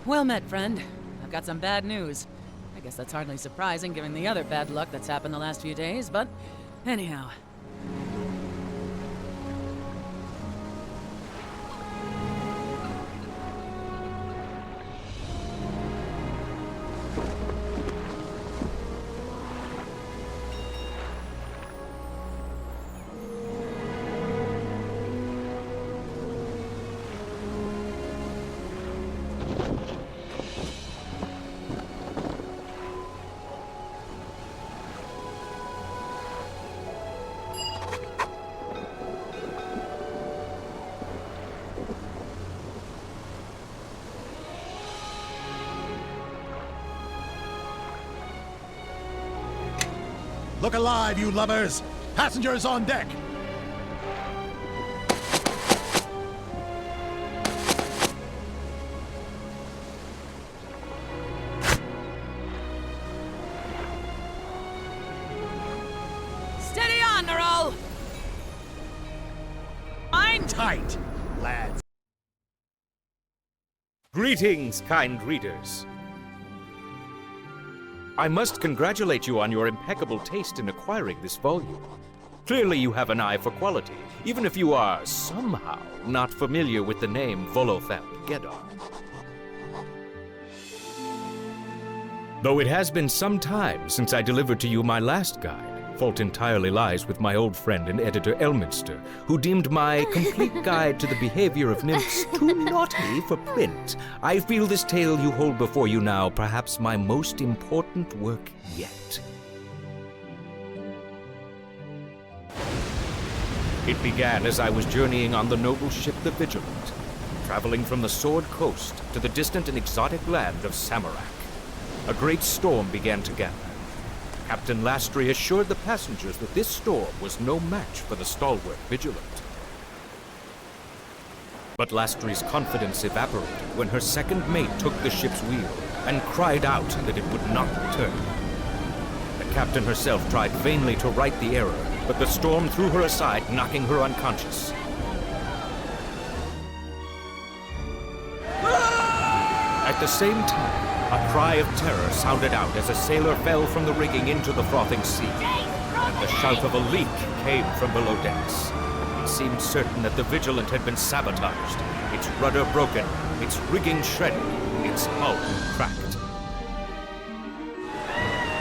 Well met, friend. I've got some bad news. I guess that's hardly surprising given the other bad luck that's happened the last few days, but anyhow. Look alive, you lovers! Passengers on deck! Steady on, Nerol! I'm Tight, lads. Greetings, kind readers. I must congratulate you on your impeccable taste in acquiring this volume. Clearly you have an eye for quality, even if you are, somehow, not familiar with the name Volothamp Gedon. Though it has been some time since I delivered to you my last guide, fault entirely lies with my old friend and editor Elminster, who deemed my complete guide to the behavior of nymphs too naughty for print. I feel this tale you hold before you now perhaps my most important work yet. It began as I was journeying on the noble ship the Vigilant, traveling from the Sword Coast to the distant and exotic land of Samarak. A great storm began to gather. Captain Lastry assured the passengers that this storm was no match for the stalwart Vigilant. But Lastry's confidence evaporated when her second mate took the ship's wheel and cried out that it would not return. The captain herself tried vainly to right the error, but the storm threw her aside, knocking her unconscious. At the same time, a cry of terror sounded out as a sailor fell from the rigging into the frothing sea, and the shout of a leak came from below decks. It seemed certain that the Vigilant had been sabotaged, its rudder broken, its rigging shredded, its hull cracked.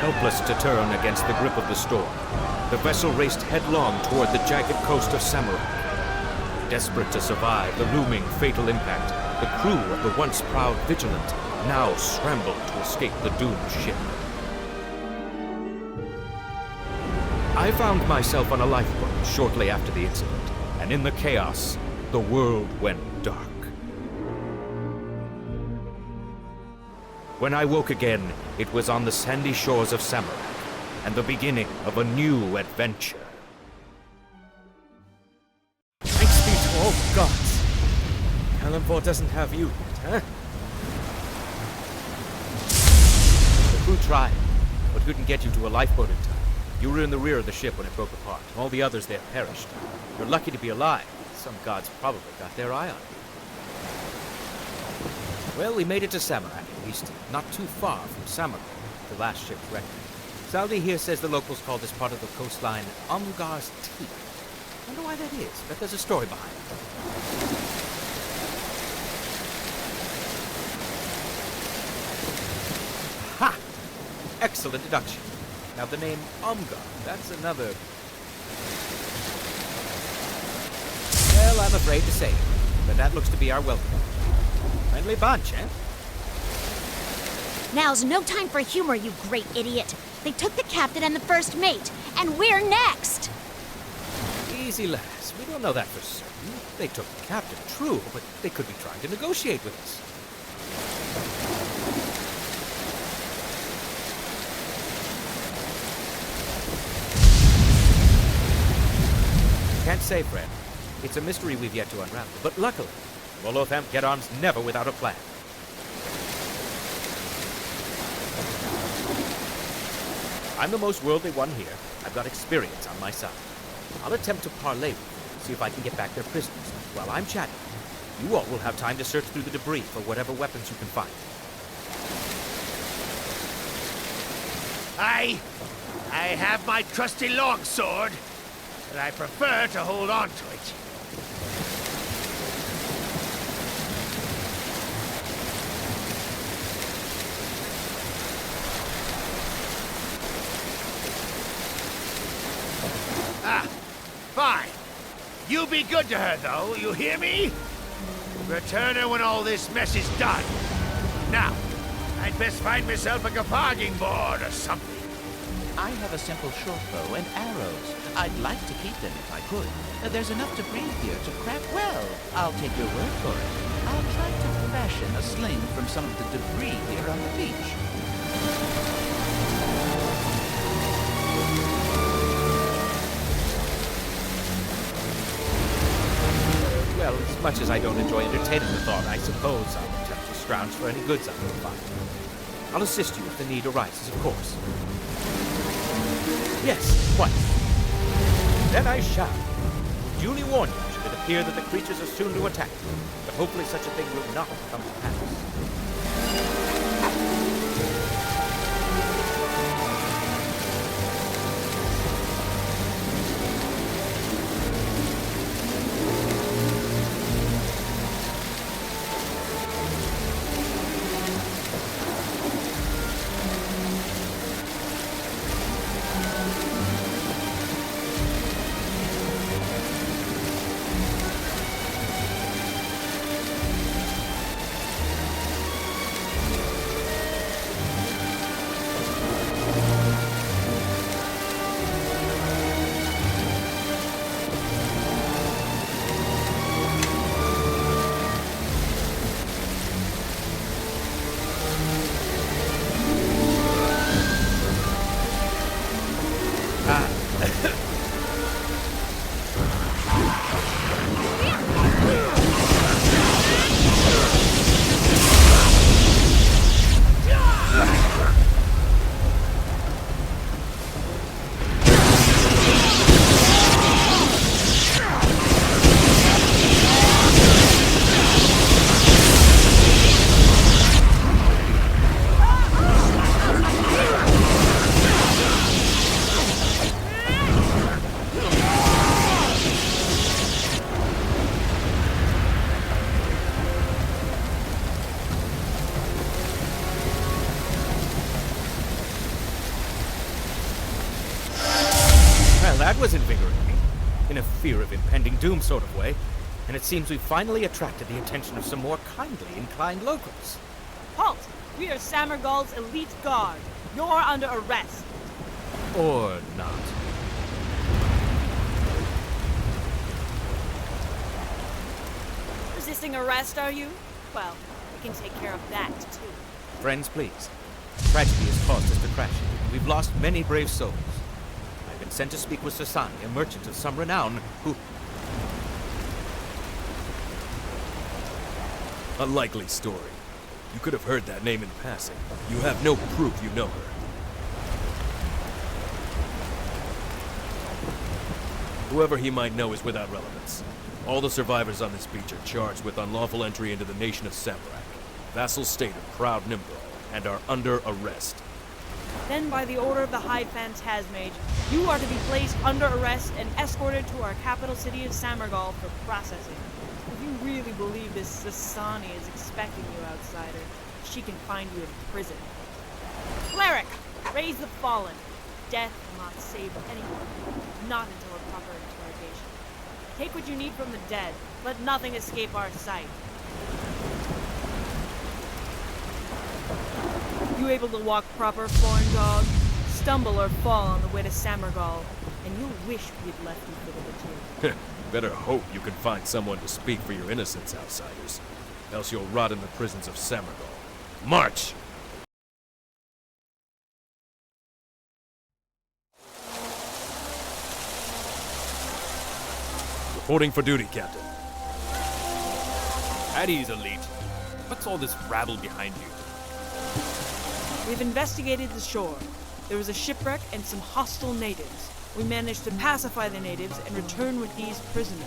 Helpless to turn against the grip of the storm, the vessel raced headlong toward the jagged coast of Samarak. Desperate to survive the looming fatal impact, the crew of the once proud Vigilant now scrambled to escape the doomed ship. I found myself on a lifeboat shortly after the incident, and in the chaos, the world went dark. When I woke again, it was on the sandy shores of Samarak, and the beginning of a new adventure. Thanks be to all gods. Kalimdor doesn't have you yet, huh? The crew tried, but couldn't get you to a lifeboat in time. You were in the rear of the ship when it broke apart. All the others there perished. You're lucky to be alive. Some gods probably got their eye on you. Well, we made it to Samarak, at least not too far from Samarak, the last ship's wreck. Zehir here says the locals call this part of the coastline Umgar's Teeth. Wonder why that is, but there's a story behind it. Ha! Excellent deduction. Now the name Umgar, that's another... Well, I'm afraid to say it, but that looks to be our welcome. Friendly bunch, eh? Now's no time for humor, you great idiot. They took the captain and the first mate, and we're next! Easy, lass. We don't know that for certain. They took the captain, true, but they could be trying to negotiate with us. Can't say, friend. It's a mystery we've yet to unravel, but luckily, Volothamp Gedon's never without a plan. I'm the most worldly one here. I've got experience on my side. I'll attempt to parley with them, see if I can get back their prisoners while I'm chatting. You all will have time to search through the debris for whatever weapons you can find. I have my trusty longsword, but I prefer to hold on to it. Fine. You be good to her, though, you hear me? Return her when all this mess is done. Now, I'd best find myself a caparging board or something. I have a simple short bow and arrows. I'd like to keep them if I could. There's enough debris here to craft. Well, I'll take your word for it. I'll try to fashion a sling from some of the debris here on the beach. Well, as much as I don't enjoy entertaining the thought, I suppose I'll attempt to scrounge for any goods I can find. I'll assist you if the need arises, of course. Yes, quite. Then I shall. Duly warn you should it appear that the creatures are soon to attack, but hopefully such a thing will not come to pass. That was invigorating, in a fear of impending doom sort of way, and it seems we've finally attracted the attention of some more kindly inclined locals. Halt! We are Samargal's elite guard. You're under arrest. Or not. Resisting arrest, are you? Well, we can take care of that, too. Friends, please. Tragedy has caused us to crash here, and we've lost many brave souls. I've been sent to speak with Sasani, a merchant of some renown, who... A likely story. You could have heard that name in passing. You have no proof you know her. Whoever he might know is without relevance. All the survivors on this beach are charged with unlawful entry into the nation of Samarak, vassal state of proud Nimbro, and are under arrest. Then, by the order of the High Phantasmage, you are to be placed under arrest and escorted to our capital city of Samargal for processing. If you really believe this Sasani is expecting you, outsider, she can find you in prison. Cleric, raise the fallen. Death will not save anyone, not until a proper interrogation. Take what you need from the dead. Let nothing escape our sight. You able to walk proper, foreign dog? Stumble or fall on the way to Samargal, and you'll wish we'd left you for the material. Better hope you can find someone to speak for your innocence, outsiders. Else you'll rot in the prisons of Samargal. March! Reporting for duty, Captain. At ease, Elite. What's all this rabble behind you? We've investigated the shore. There was a shipwreck and some hostile natives. We managed to pacify the natives and return with these prisoners.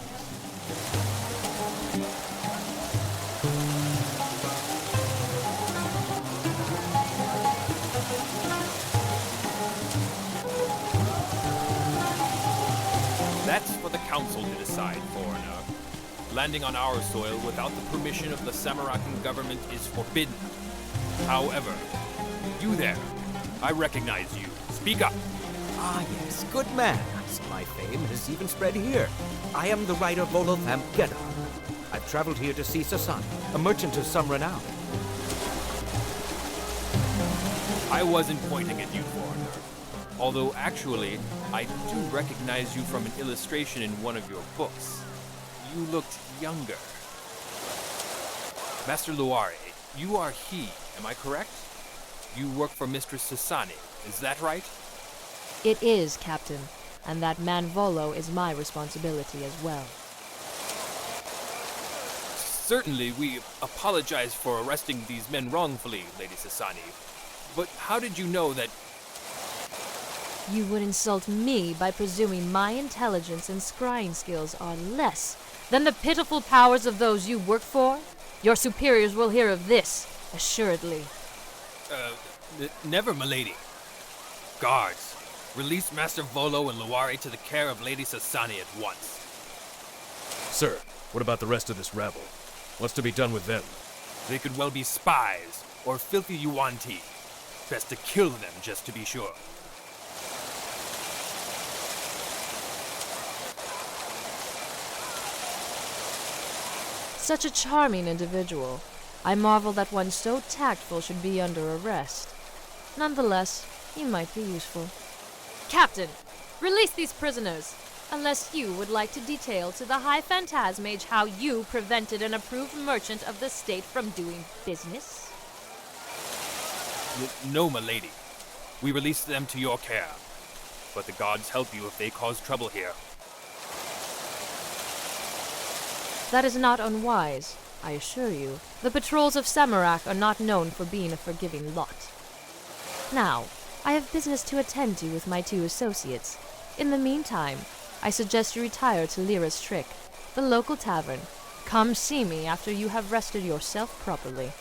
hold it aside, foreigner. Landing on our soil without the permission of the Samarakan government is forbidden. However, you there, I recognize you. Speak up. Ah, yes, good man. So my fame has even spread here. I am the writer Volo Gedda. I've traveled here to see Sasani, a merchant of some renown. I wasn't pointing at you, foreigner. Although actually, I do recognize you from an illustration in one of your books. You looked younger. Master Luare, you are he, am I correct? You work for Mistress Sasani, is that right? It is, Captain, and that man Volo is my responsibility as well. Certainly, we apologize for arresting these men wrongfully, Lady Sasani. But how did you know that... You would insult me by presuming my intelligence and scrying skills are less than the pitiful powers of those you work for? Your superiors will hear of this, assuredly. Never, milady. Guards, release Master Volo and Luare to the care of Lady Sasani at once. Sir, what about the rest of this rabble? What's to be done with them? They could well be spies, or filthy Yuan-Ti. Best to kill them just to be sure. Such a charming individual. I marvel that one so tactful should be under arrest. Nonetheless, he might be useful. Captain, release these prisoners, unless you would like to detail to the High Phantasmage how you prevented an approved merchant of the state from doing business. No, milady. We release them to your care. But the gods help you if they cause trouble here. That is not unwise, I assure you. The patrols of Samarak are not known for being a forgiving lot. Now, I have business to attend to with my 2 associates. In the meantime, I suggest you retire to Lyra's Trick, the local tavern. Come see me after you have rested yourself properly.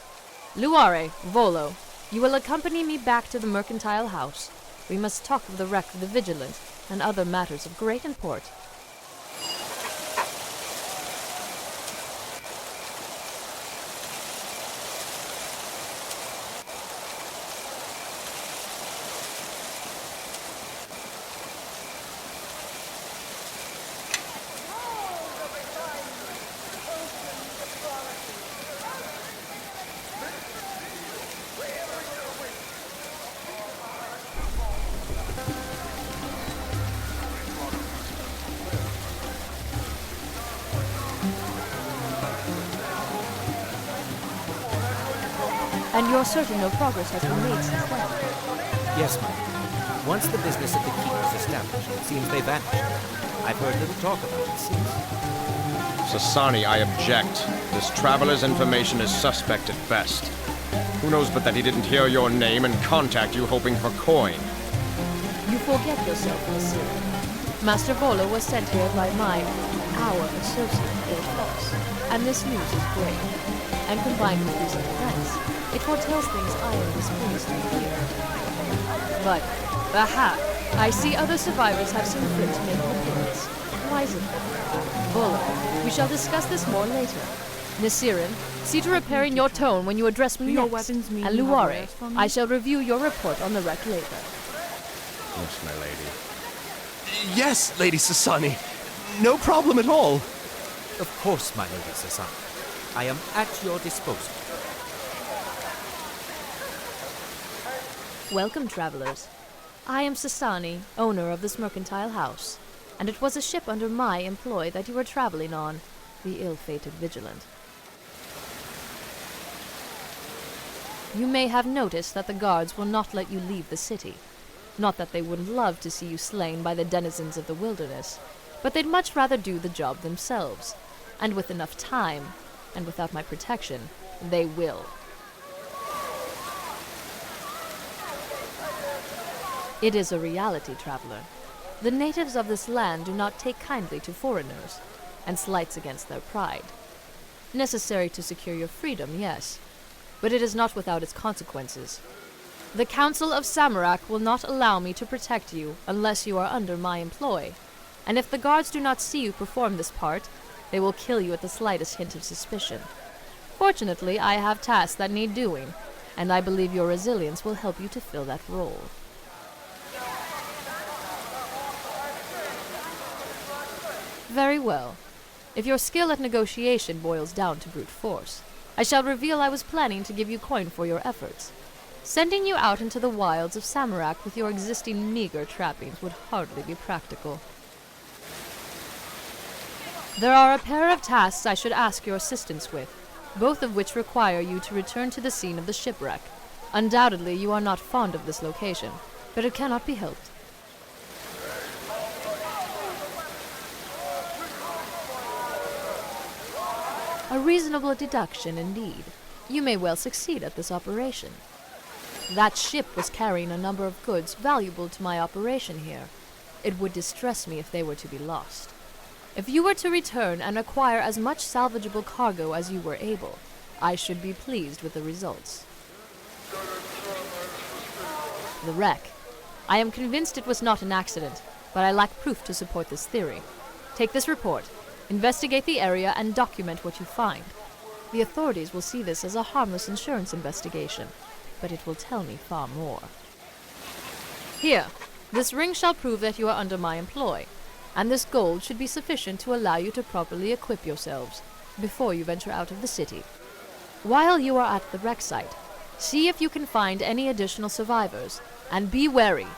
Luare, Volo, you will accompany me back to the mercantile house. We must talk of the wreck of the Vigilant and other matters of great import. And you're certain no progress has been made since then? Yes, ma'am. Once the business at the keep was established, it seems they vanished. I've heard little talk about it since. Sasani, I object. This traveler's information is suspect at best. Who knows but that he didn't hear your name and contact you hoping for coin? You forget yourself, Monsieur. Master Volo was sent here by our associate, Fox, and this news is great. And combined with recent events, it foretells things I am displeased to hear. But, aha! I see other survivors have seen fit to make an appearance. Why is it? Volo, we shall discuss this more later. Nasirin, see to repairing your tone when you address me next. And Luare, I shall review your report on the wreck later. Yes, my lady. Yes, Lady Sasani. No problem at all. Of course, my Lady Sasani. I am at your disposal. Welcome, travelers. I am Sasani, owner of this mercantile house, and it was a ship under my employ that you were traveling on, the ill-fated Vigilant. You may have noticed that the guards will not let you leave the city. Not that they wouldn't love to see you slain by the denizens of the wilderness, but they'd much rather do the job themselves. And with enough time, and without my protection, they will. It is a reality, traveler. The natives of this land do not take kindly to foreigners, and slights against their pride. Necessary to secure your freedom, yes, but it is not without its consequences. The Council of Samarak will not allow me to protect you unless you are under my employ, and if the guards do not see you perform this part, they will kill you at the slightest hint of suspicion. Fortunately, I have tasks that need doing, and I believe your resilience will help you to fill that role. Very well. If your skill at negotiation boils down to brute force, I shall reveal I was planning to give you coin for your efforts. Sending you out into the wilds of Samarak with your existing meager trappings would hardly be practical. There are a pair of tasks I should ask your assistance with, both of which require you to return to the scene of the shipwreck. Undoubtedly, you are not fond of this location, but it cannot be helped. A reasonable deduction indeed. You may well succeed at this operation. That ship was carrying a number of goods valuable to my operation here. It would distress me if they were to be lost. If you were to return and acquire as much salvageable cargo as you were able, I should be pleased with the results. The wreck. I am convinced it was not an accident, but I lack proof to support this theory. Take this report, investigate the area, and document what you find. The authorities will see this as a harmless insurance investigation, but it will tell me far more. Here, this ring shall prove that you are under my employ, and this gold should be sufficient to allow you to properly equip yourselves before you venture out of the city. While you are at the wreck site, see if you can find any additional survivors, and be wary.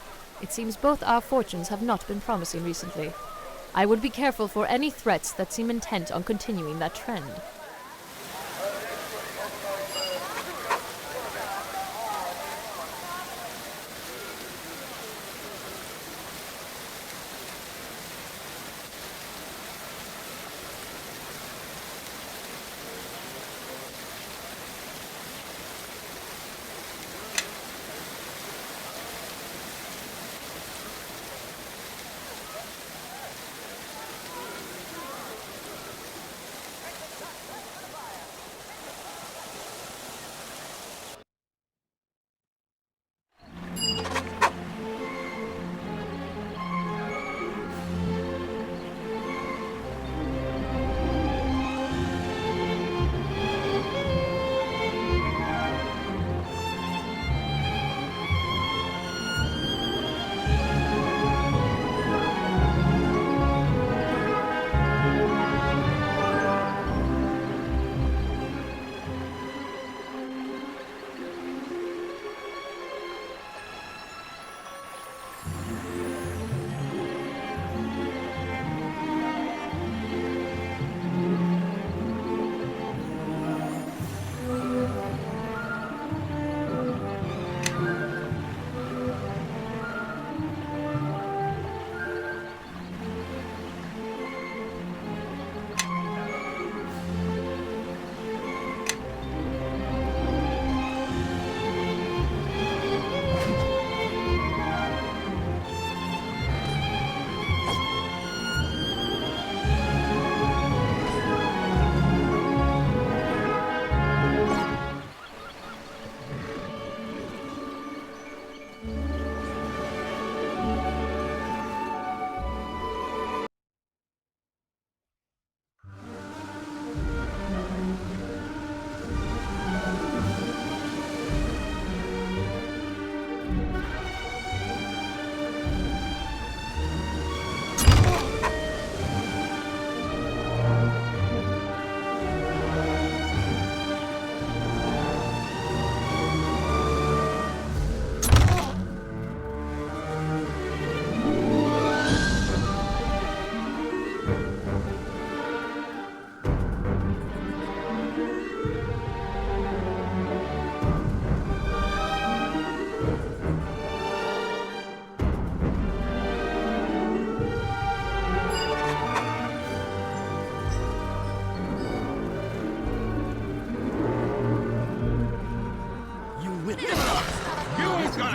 It seems both our fortunes have not been promising recently. I would be careful for any threats that seem intent on continuing that trend.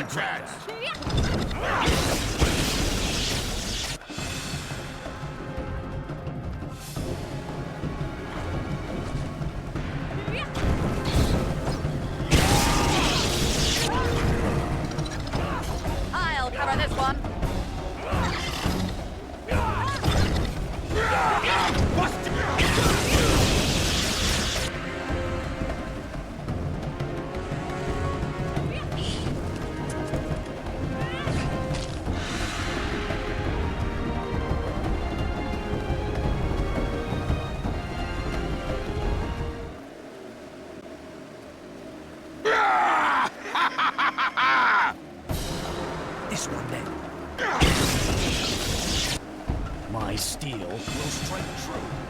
chance. I'll cover this one. this one then. My steel will strike true.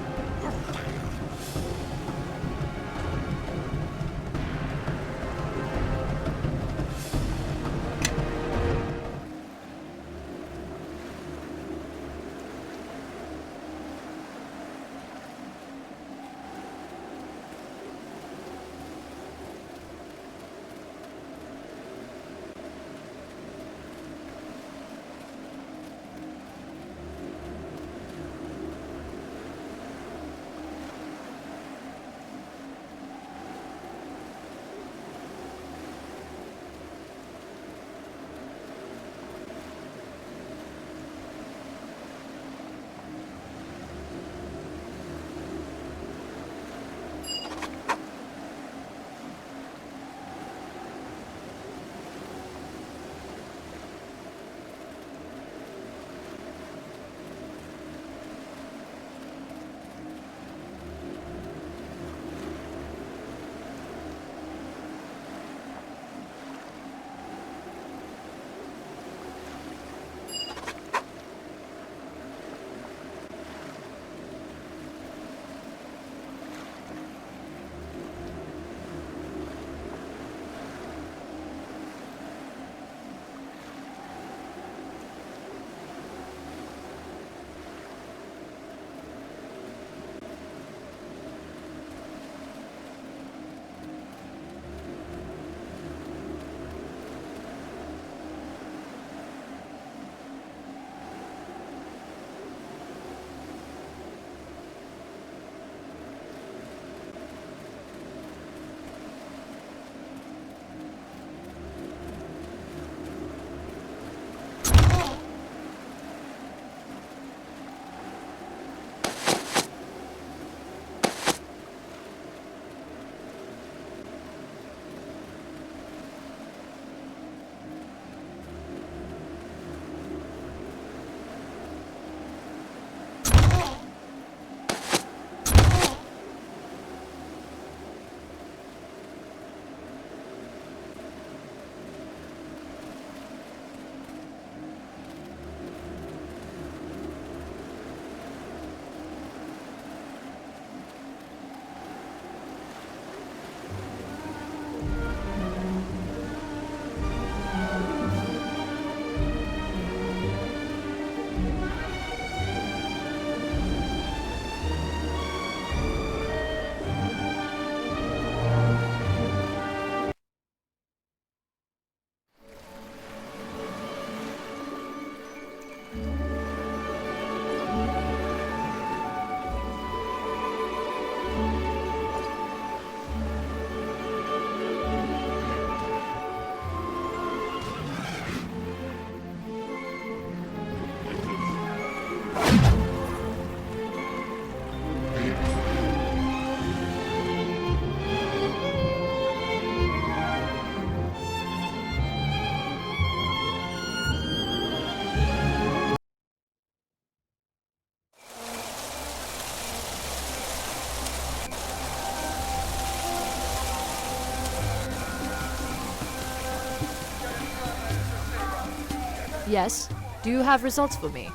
Yes? Do you have results for me?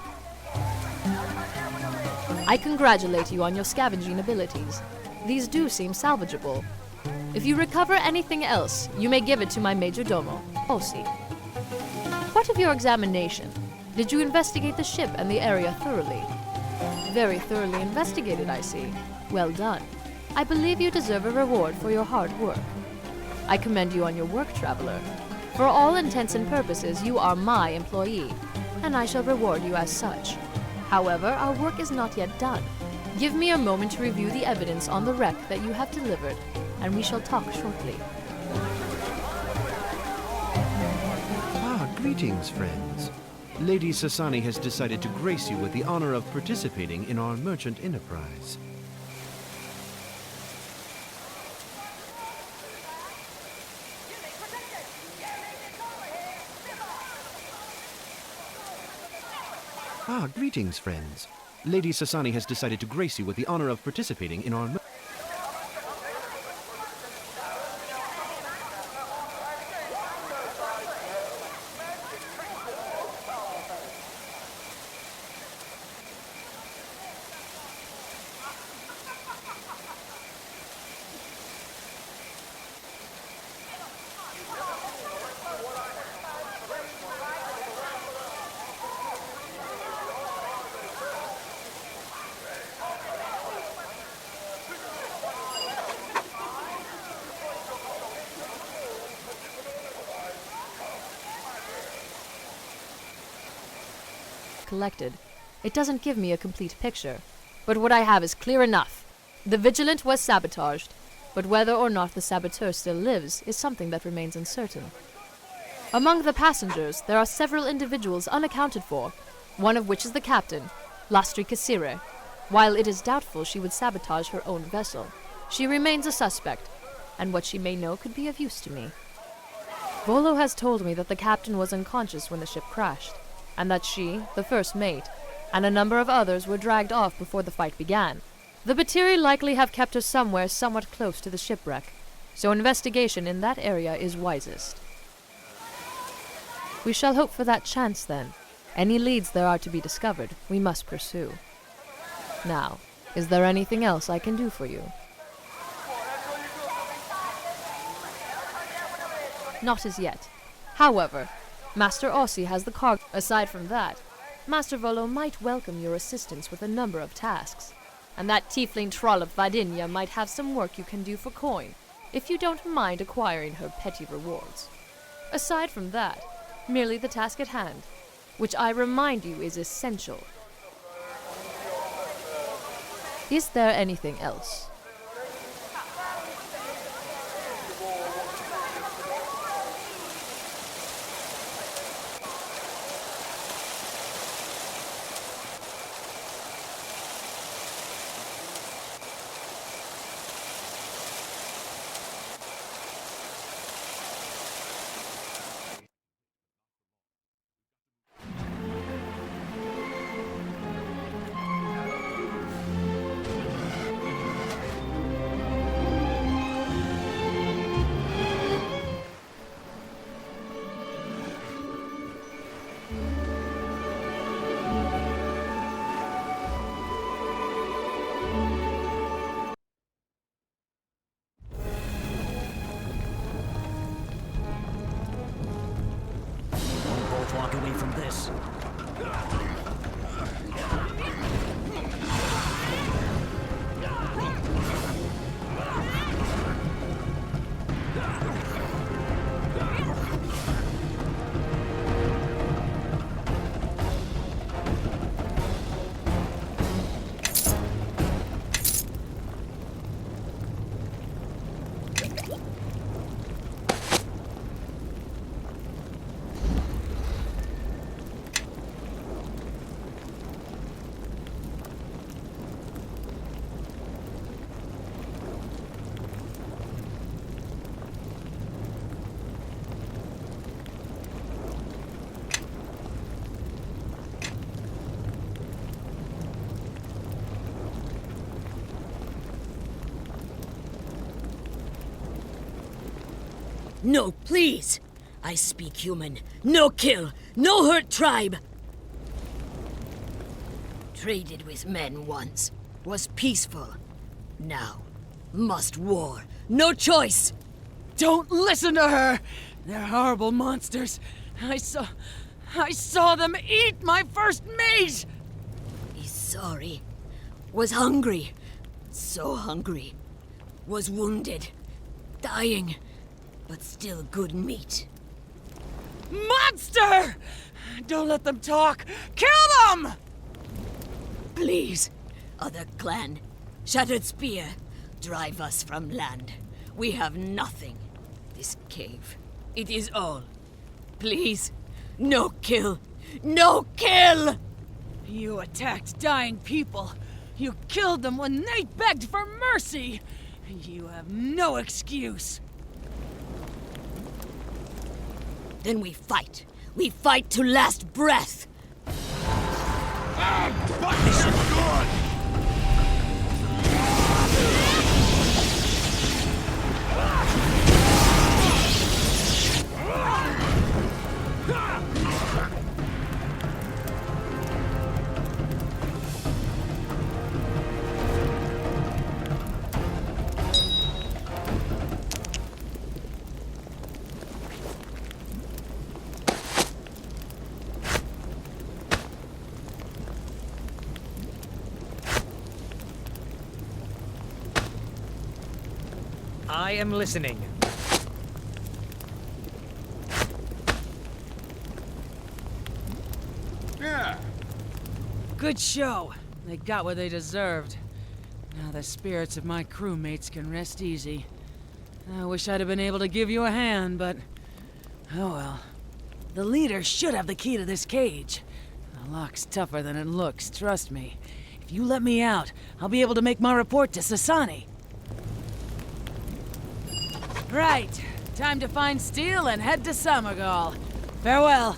I congratulate you on your scavenging abilities. These do seem salvageable. If you recover anything else, you may give it to my major domo, Osi. What of your examination? Did you investigate the ship and the area thoroughly? Very thoroughly investigated, I see. Well done. I believe you deserve a reward for your hard work. I commend you on your work, traveler. For all intents and purposes, you are my employee, and I shall reward you as such. However, our work is not yet done. Give me a moment to review the evidence on the wreck that you have delivered, and we shall talk shortly. Greetings, friends. Lady Sasani has decided to grace you with the honor of participating in our merchant enterprise. Greetings, friends. Lady Sasani has decided to grace you with the honor of participating in our collected, it doesn't give me a complete picture. But what I have is clear enough. The Vigilant was sabotaged, but whether or not the saboteur still lives is something that remains uncertain. Among the passengers, there are several individuals unaccounted for, one of which is the captain, Lastri Kasire. While it is doubtful she would sabotage her own vessel, she remains a suspect, and what she may know could be of use to me. Volo has told me that the captain was unconscious when the ship crashed, and that she, the first mate, and a number of others were dragged off before the fight began. The Batiri likely have kept her somewhere somewhat close to the shipwreck, so investigation in that area is wisest. We shall hope for that chance then. Any leads there are to be discovered, we must pursue. Now, is there anything else I can do for you? Not as yet. However, Master Ossi has the cargo. Aside from that, Master Volo might welcome your assistance with a number of tasks. And that tiefling troll of Vadinya might have some work you can do for coin, if you don't mind acquiring her petty rewards. Aside from that, merely the task at hand, which I remind you is essential. Is there anything else? Walk away from this. No, please! I speak human. No kill, no hurt tribe! Traded with men once. Was peaceful. Now, must war. No choice! Don't listen to her! They're horrible monsters. I saw them eat my first mate! He's sorry. Was hungry. So hungry. Was wounded. Dying. But still good meat. Monster! Don't let them talk! Kill them! Please, other clan. Shattered spear. Drive us from land. We have nothing. This cave. It is all. Please, no kill. No kill! You attacked dying people. You killed them when they begged for mercy. You have no excuse. Then we fight. We fight to last breath. This is good! I am listening. Yeah. Good show. They got what they deserved. Now the spirits of my crewmates can rest easy. I wish I'd have been able to give you a hand, but... oh well. The leader should have the key to this cage. The lock's tougher than it looks, trust me. If you let me out, I'll be able to make my report to Sasani. Right. Time to find Steel and head to Samagal. Farewell.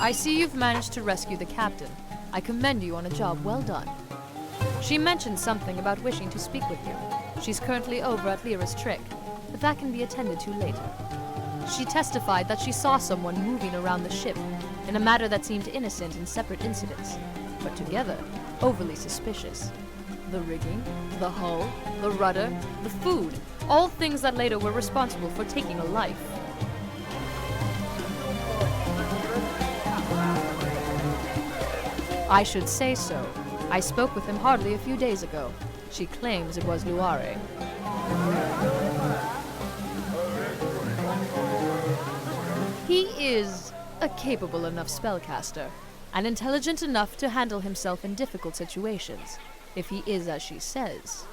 I see you've managed to rescue the captain. I commend you on a job well done. She mentioned something about wishing to speak with you. She's currently over at Lyra's Trick, but that can be attended to later. She testified that she saw someone moving around the ship in a matter that seemed innocent in separate incidents, but together, overly suspicious. The rigging, the hull, the rudder, the food, all things that later were responsible for taking a life. I should say so. I spoke with him hardly a few days ago. She claims it was Luare. He is a capable enough spellcaster, and intelligent enough to handle himself in difficult situations, if he is as she says.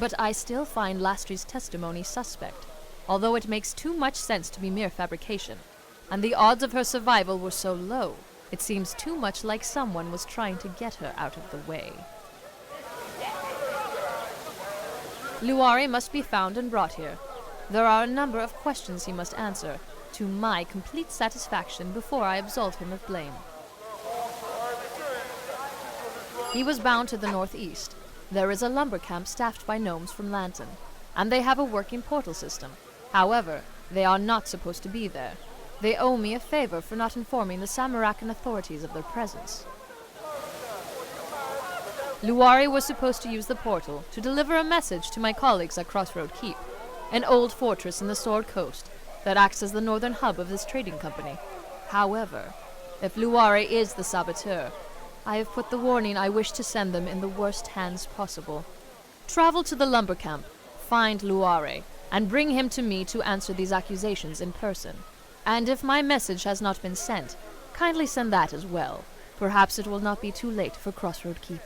But I still find Lastry's testimony suspect, although it makes too much sense to be mere fabrication, and the odds of her survival were so low. It seems too much like someone was trying to get her out of the way. Luare must be found and brought here. There are a number of questions he must answer, to my complete satisfaction, before I absolve him of blame. He was bound to the northeast. There is a lumber camp staffed by gnomes from Lanton, and they have a working portal system. However, they are not supposed to be there. They owe me a favor for not informing the Samarakan authorities of their presence. Luare was supposed to use the portal to deliver a message to my colleagues at Crossroad Keep, an old fortress in the Sword Coast that acts as the northern hub of this trading company. However, if Luare is the saboteur, I have put the warning I wish to send them in the worst hands possible. Travel to the lumber camp, find Luare, and bring him to me to answer these accusations in person. And if my message has not been sent, kindly send that as well. Perhaps it will not be too late for Crossroad Keep.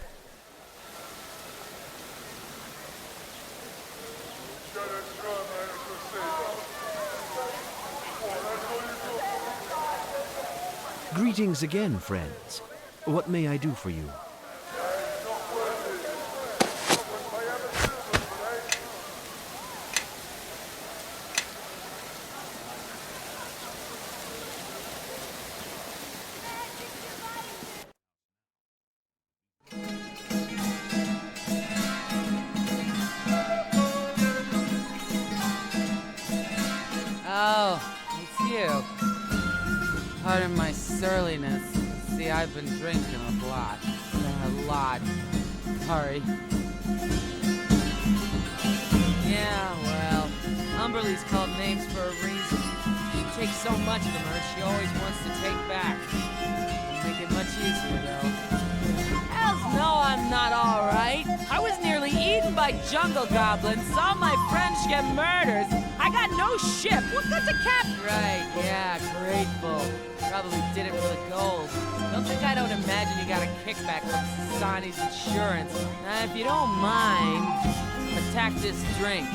Greetings again, friends. What may I do for you? Oh, it's you. Pardon my surliness. See, I've been drinking a lot. Sorry. Yeah, well, Umberly's called names for a reason. She takes so much from her, she always wants to take back. Make it much easier, though. Hells no, I'm not alright. I was nearly eaten by jungle goblins, saw my friends get murdered. I got no ship. What good's a cap? Right, yeah, grateful. Probably did it for the gold. Don't think I don't imagine you got a kickback from Sasani's insurance. If you don't mind, attack this drink.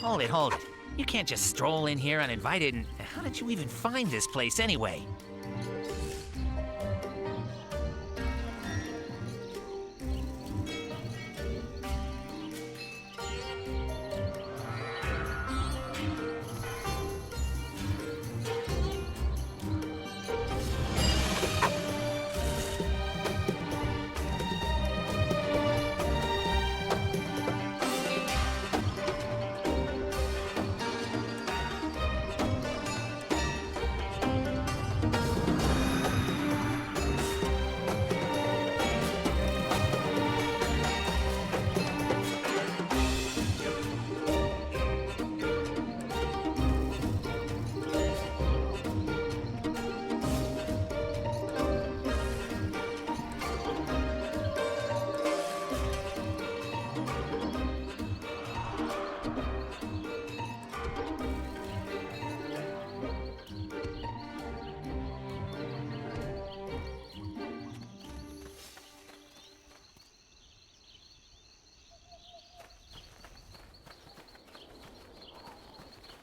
Hold it, hold it. You can't just stroll in here uninvited, and how did you even find this place anyway?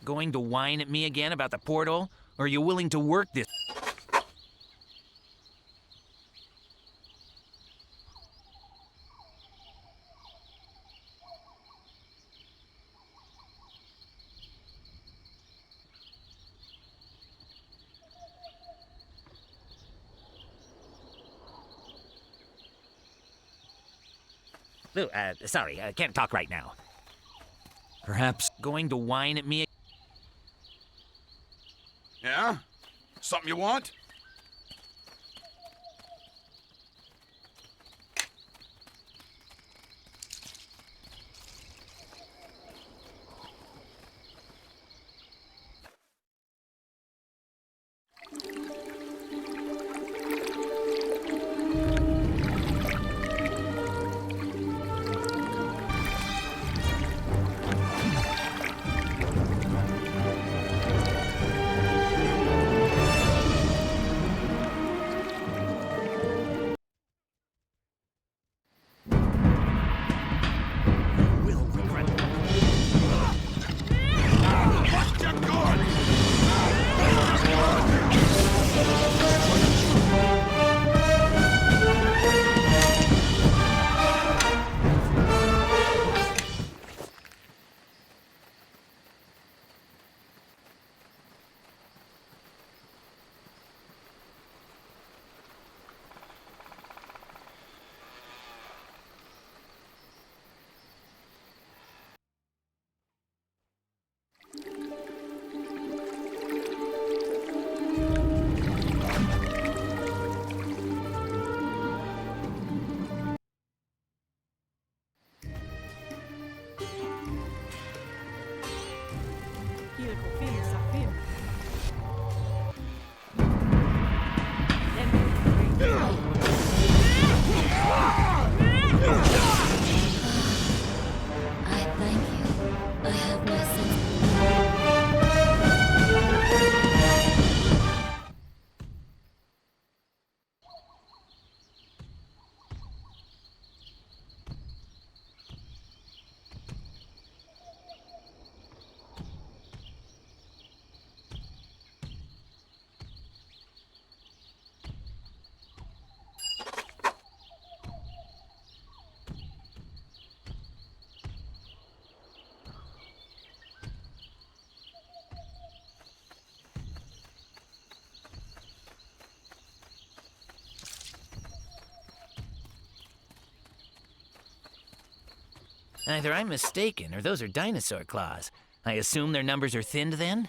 Going to whine at me again about the portal? Or are you willing to work this? Sorry, I can't talk right now. Perhaps going to whine at me. Yeah? Something you want? Either I'm mistaken, or those are dinosaur claws. I assume their numbers are thinned then?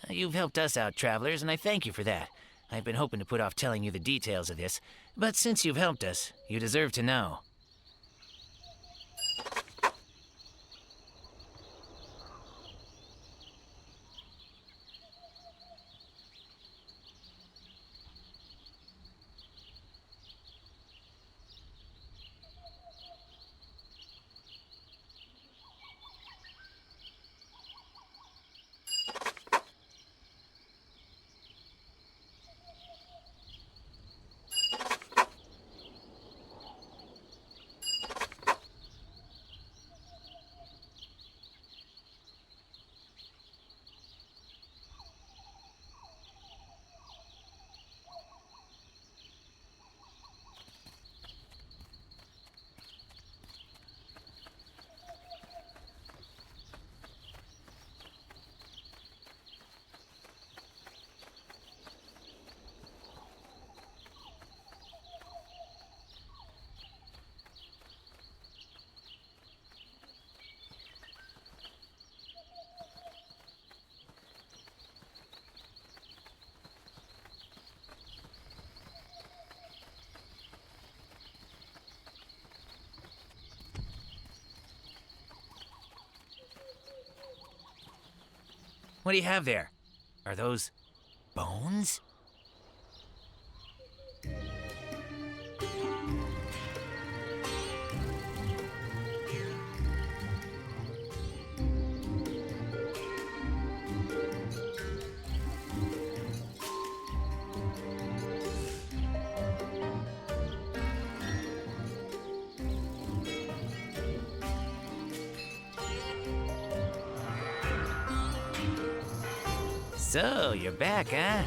You've helped us out, travelers, and I thank you for that. I've been hoping to put off telling you the details of this, but since you've helped us, you deserve to know. What do you have there? Are those bones? So, you're back, huh?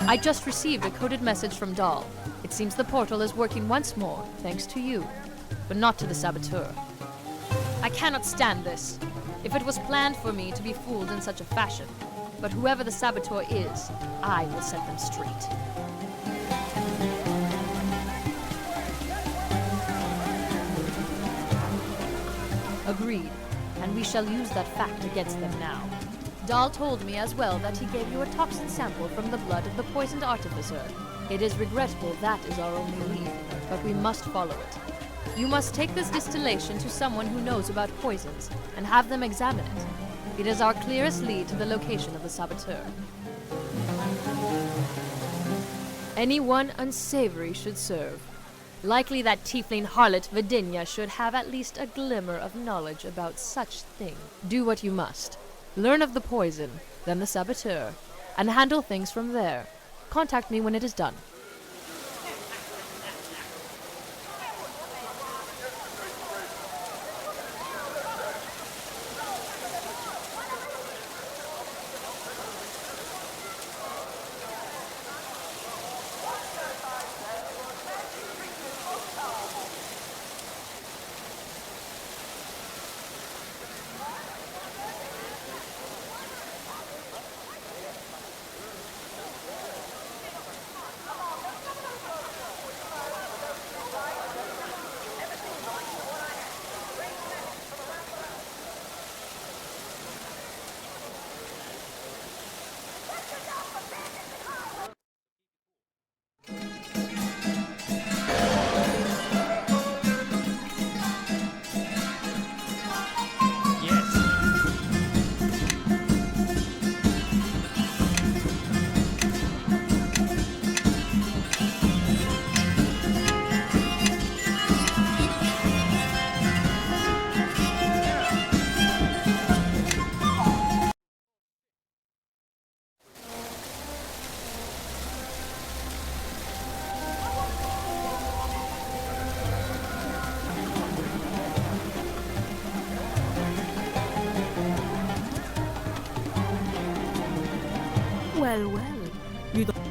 I just received a coded message from Dahl. It seems the portal is working once more, thanks to you. But not to the saboteur. I cannot stand this. If it was planned for me to be fooled in such a fashion. But whoever the saboteur is, I will set them straight. Agreed. And we shall use that fact against them now. Dahl told me as well that he gave you a toxin sample from the blood of the poisoned artificer. It is regrettable that is our only lead, but we must follow it. You must take this distillation to someone who knows about poisons, and have them examine it. It is our clearest lead to the location of the saboteur. Anyone unsavory should serve. Likely that tiefling harlot Vidinia should have at least a glimmer of knowledge about such thing. Do what you must. Learn of the poison, then the saboteur, and handle things from there. Contact me when it is done. Well, well. You don't...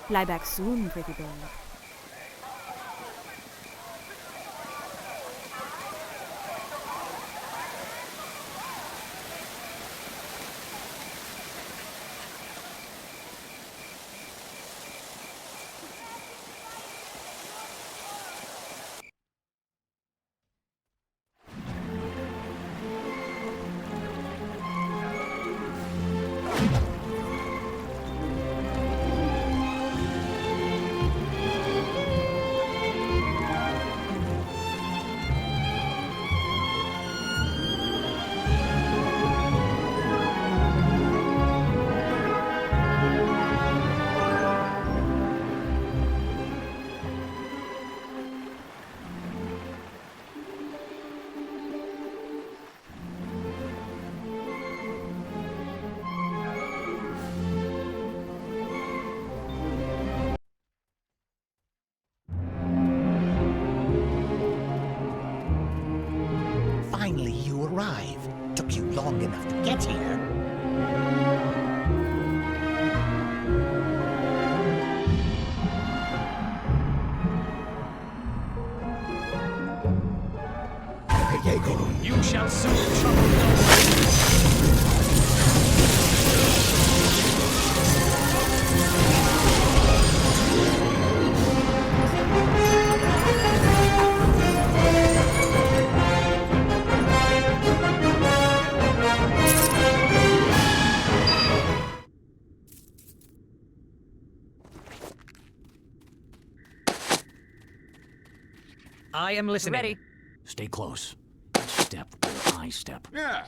Fly back soon, pretty bird. Finally, you arrive. Took you long enough to get here. You shall soon trouble no one. I am listening. Ready. Stay close. Step where I step. Yeah.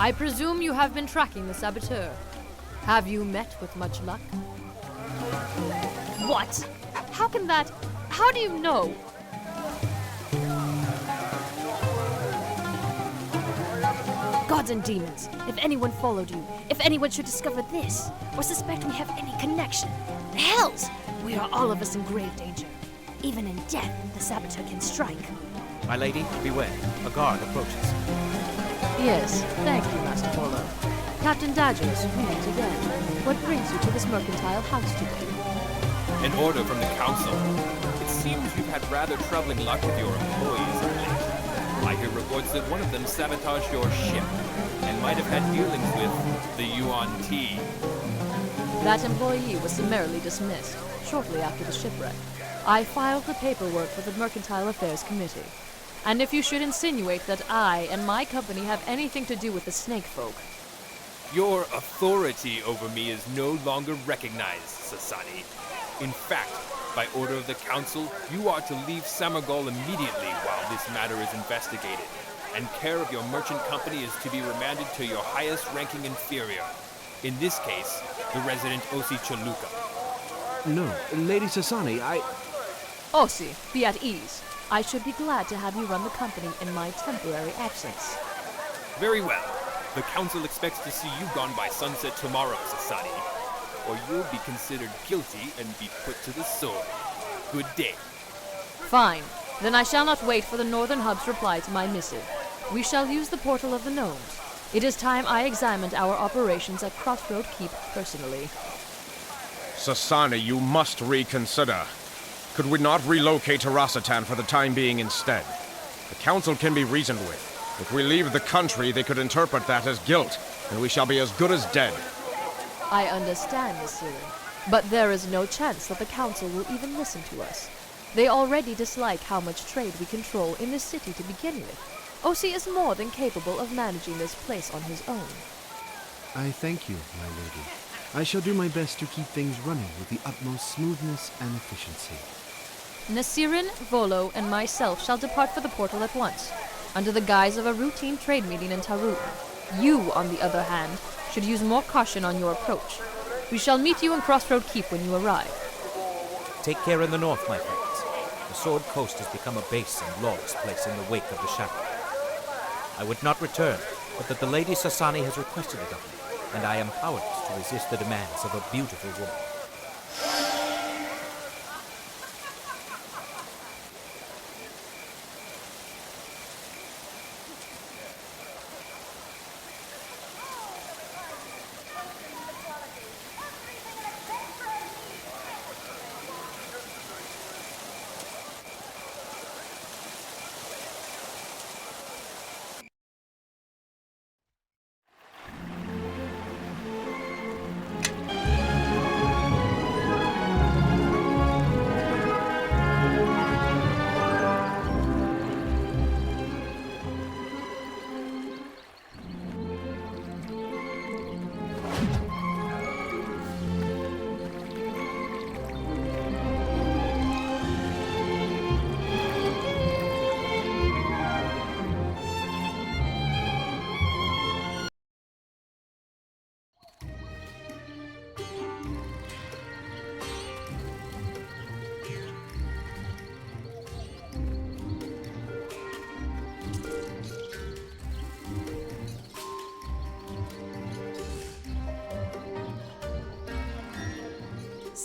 I presume you have been tracking the saboteur. Have you met with much luck? What? How can that... How do you know? Gods and demons, if anyone followed you, if anyone should discover this, or suspect we have any connection, the hells! We are all of us in grave danger. Even in death, the saboteur can strike. My lady, beware. A guard approaches. Yes, thank you, Master Polo. Captain Dodgers, we meet again. What brings you to this mercantile house today? An order from the council. It seems you've had rather troubling luck with your employees of late. I hear reports that one of them sabotaged your ship and might have had dealings with the Yuan Ti. That employee was summarily dismissed shortly after the shipwreck. I filed the paperwork for the Mercantile Affairs Committee. And if you should insinuate that I and my company have anything to do with the snake folk... Your authority over me is no longer recognized, Sasani. In fact, by order of the council, you are to leave Samargol immediately while this matter is investigated, and care of your merchant company is to be remanded to your highest-ranking inferior. In this case, the resident Osi Chaluka. No, Lady Sasani, Osi, be at ease. I should be glad to have you run the company in my temporary absence. Very well. The council expects to see you gone by sunset tomorrow, Sasani, or you'll be considered guilty and be put to the sword. Good day. Fine. Then I shall not wait for the Northern Hub's reply to my missive. We shall use the portal of the gnomes. It is time I examined our operations at Crossroad Keep personally. Sasani, you must reconsider. Could we not relocate to Rossatan for the time being instead? The council can be reasoned with. If we leave the country, they could interpret that as guilt, and we shall be as good as dead. I understand, Zehir, but there is no chance that the Council will even listen to us. They already dislike how much trade we control in this city to begin with. Osi is more than capable of managing this place on his own. I thank you, my lady. I shall do my best to keep things running with the utmost smoothness and efficiency. Nasirin, Volo, and myself shall depart for the portal at once, under the guise of a routine trade meeting in Tarun. You, on the other hand, should use more caution on your approach. We shall meet you in Crossroad Keep when you arrive. Take care in the north, my friends. The Sword Coast has become a base and lawless place in the wake of the Shadow. I would not return, but that the Lady Sasani has requested it of me, and I am powerless to resist the demands of a beautiful woman.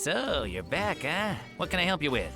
So, you're back, huh? What can I help you with?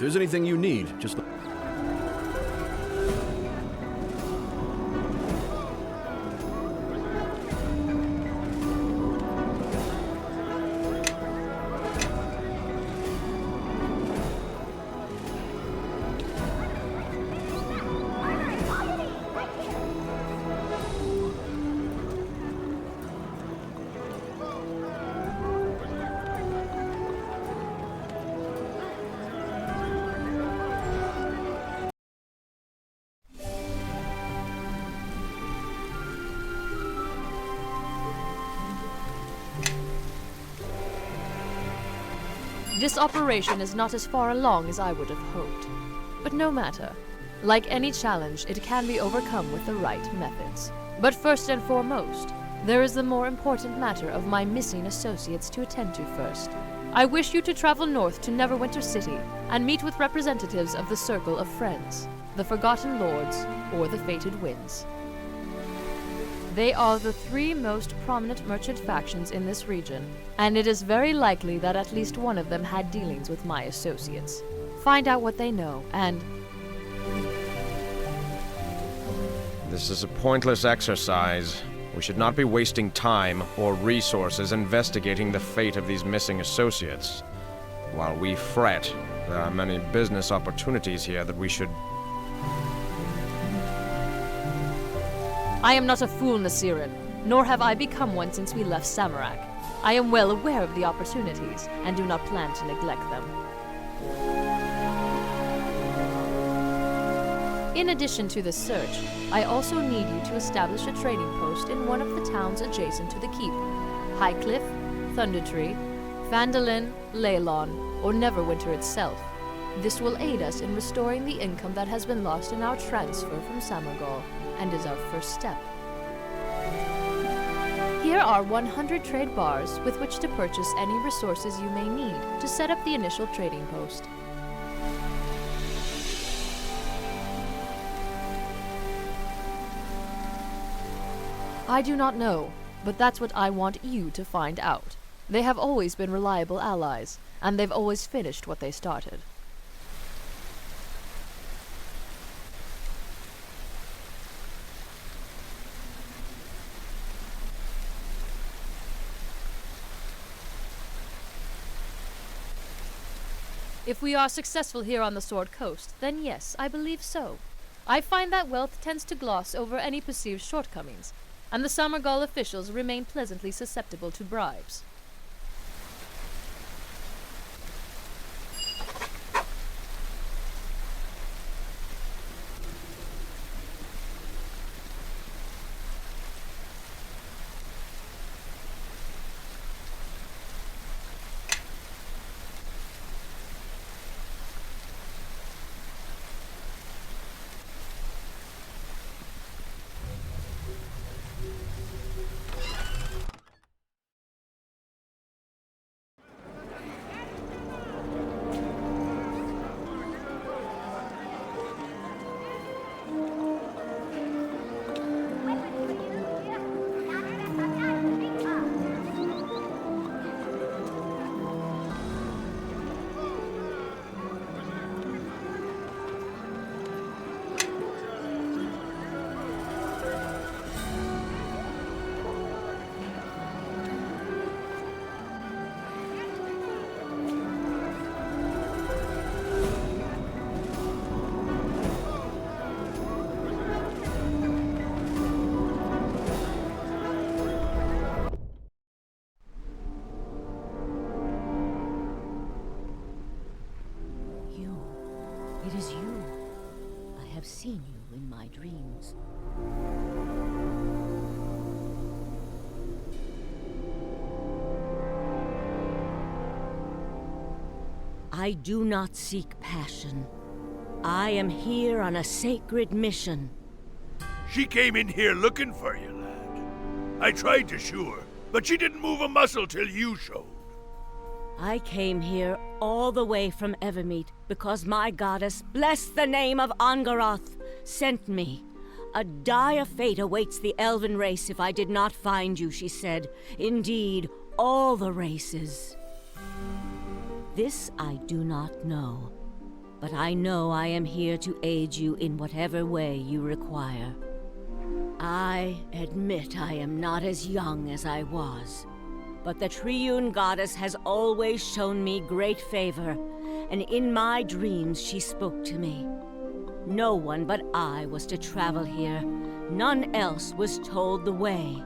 If there's anything you need, just This operation is not as far along as I would have hoped. But no matter. Like any challenge, it can be overcome with the right methods. But first and foremost, there is the more important matter of my missing associates to attend to first. I wish you to travel north to Neverwinter City and meet with representatives of the Circle of Friends, the Forgotten Lords, or the Fated Winds. They are the three most prominent merchant factions in this region, and it is very likely that at least one of them had dealings with my associates. Find out what they know, and... This is a pointless exercise. We should not be wasting time or resources investigating the fate of these missing associates. While we fret, there are many business opportunities here that we should... I am not a fool, Nasirin, nor have I become one since we left Samarak. I am well aware of the opportunities, and do not plan to neglect them. In addition to this search, I also need you to establish a trading post in one of the towns adjacent to the keep. Highcliff, Thundertree, Phandalin, Leylon, or Neverwinter itself. This will aid us in restoring the income that has been lost in our transfer from Samargol, and is our first step. Here are 100 trade bars with which to purchase any resources you may need to set up the initial trading post. I do not know, but that's what I want you to find out. They have always been reliable allies, and they've always finished what they started. If we are successful here on the Sword Coast, then yes, I believe so. I find that wealth tends to gloss over any perceived shortcomings, and the Samargol officials remain pleasantly susceptible to bribes. It is you. I have seen you in my dreams. I do not seek passion. I am here on a sacred mission. She came in here looking for you, lad. I tried to shoo her, but she didn't move a muscle till you showed. I came here all the way from Evermeet because my goddess, bless the name of Angaroth, sent me. A dire fate awaits the elven race if I did not find you, she said. Indeed, all the races. This I do not know. but I know I am here to aid you in whatever way you require. I admit I am not as young as I was, but the Triune Goddess has always shown me great favor, and in my dreams she spoke to me. No one but I was to travel here. None else was told the way.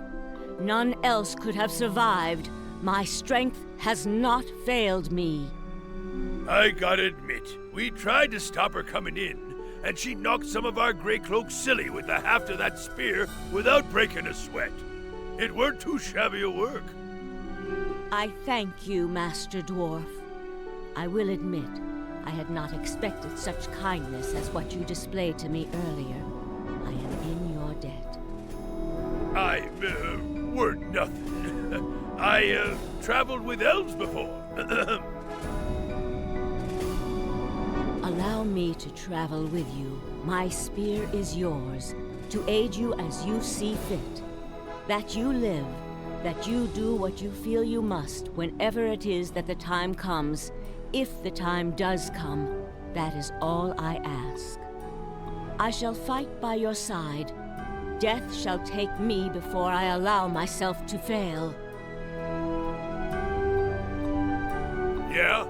None else could have survived. My strength has not failed me. I gotta admit, we tried to stop her coming in, and she knocked some of our Grey Cloaks silly with the haft of that spear without breaking a sweat. It weren't too shabby a work. I thank you, Master Dwarf. I will admit, I had not expected such kindness as what you displayed to me earlier. I am in your debt. I, weren't nothing. I, traveled with elves before. Allow me to travel with you. My spear is yours, to aid you as you see fit. That you live, that you do what you feel you must whenever it is that the time comes. If the time does come, that is all I ask. I shall fight by your side. Death shall take me before I allow myself to fail. Yeah?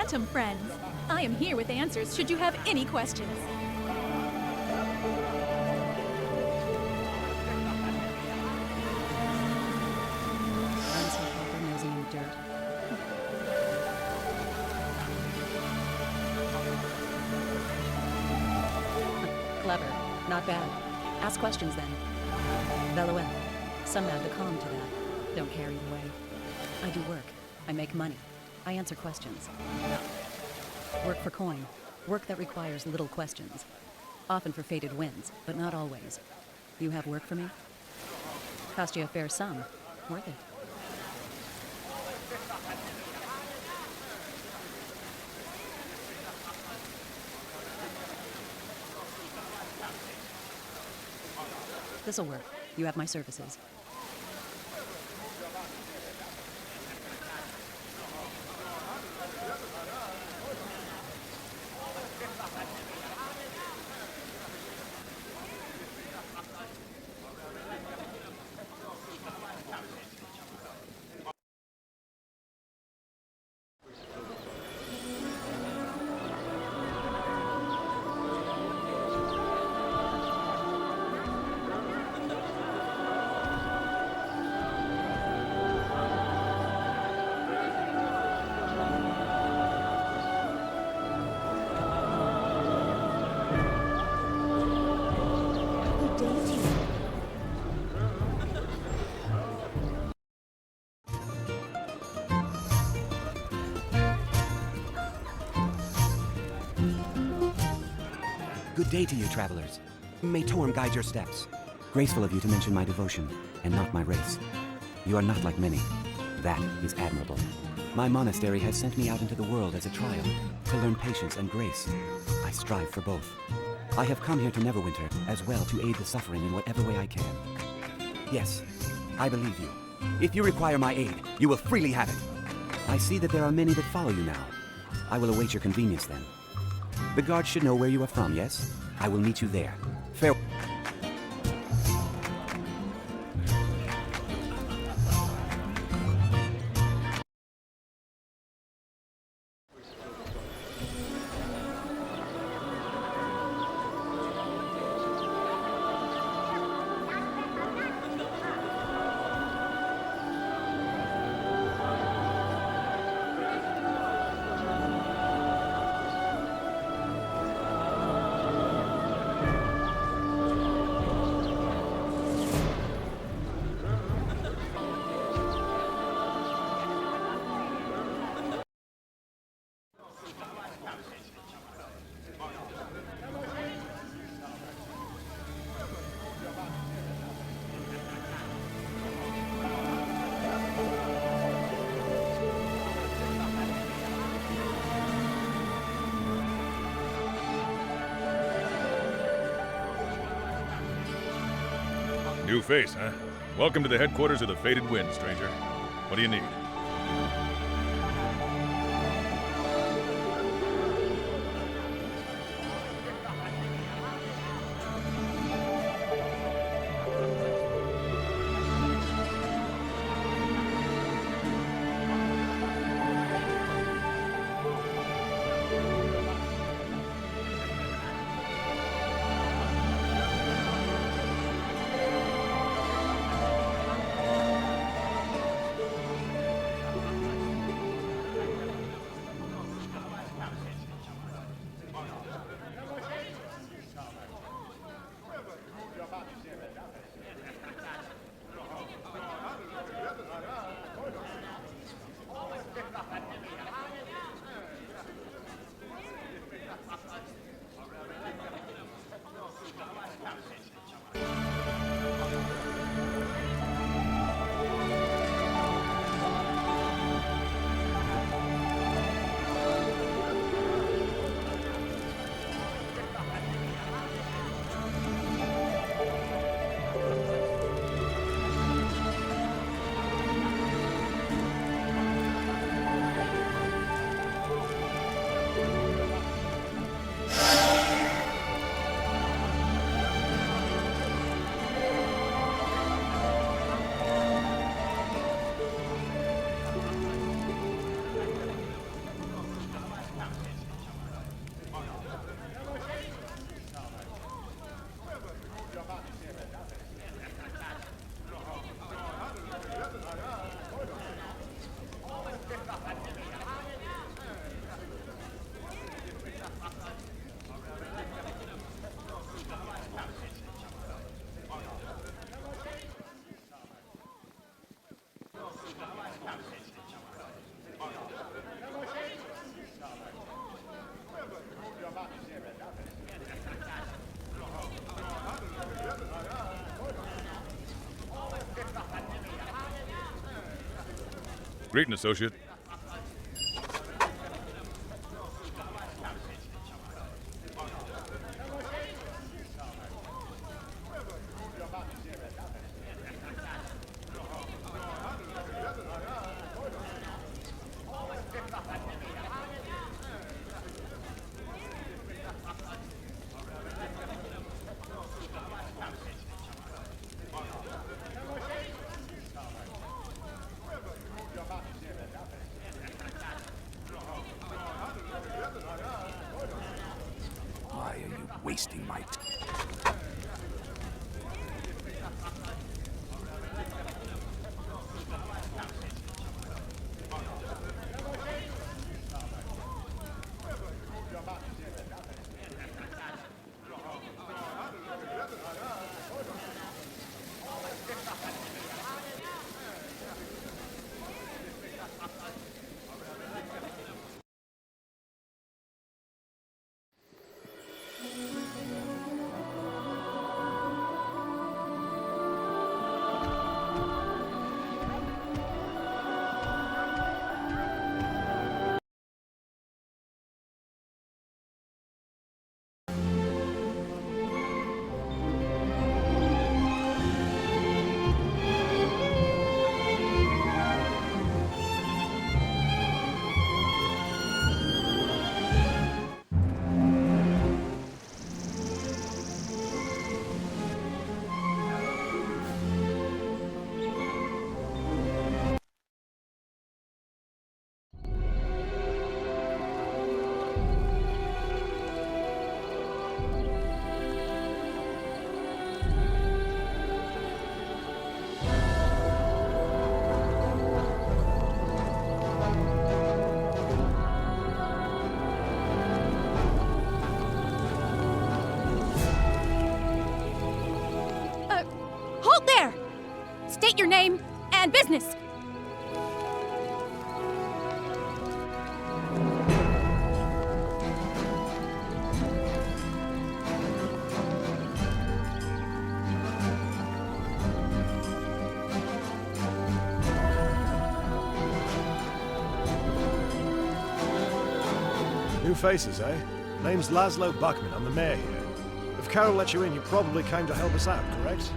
phantom friends. I am here with answers should you have any questions. Nosing in the dirt. Clever. Not bad. Ask questions then. Belloel. Some add the calm to that. Don't carry the way. I do work. I make money. I answer questions. Work for coin. Work that requires little questions. Often for fated wins, but not always. You have work for me? Cost you a fair sum. Worth it. This'll work. You have my services. Good day to you, travelers. May Torm guide your steps. Graceful of you to mention my devotion, and not my race. You are not like many. That is admirable. My monastery has sent me out into the world as a trial, to learn patience and grace. I strive for both. I have come here to Neverwinter, as well to aid the suffering in whatever way I can. Yes, I believe you. If you require my aid, you will freely have it. I see that there are many that follow you now. I will await your convenience then. The guards should know where you are from, yes? I will meet you there. Farewell. New face, huh? Welcome to the headquarters of the Fated Wind, stranger. What do you need? Greeting, associate. Why are you wasting my time? Halt there! State your name and business. New faces, eh? Name's Laszlo Buckman. I'm the mayor here. If Carol let you in, you probably came to help us out, correct?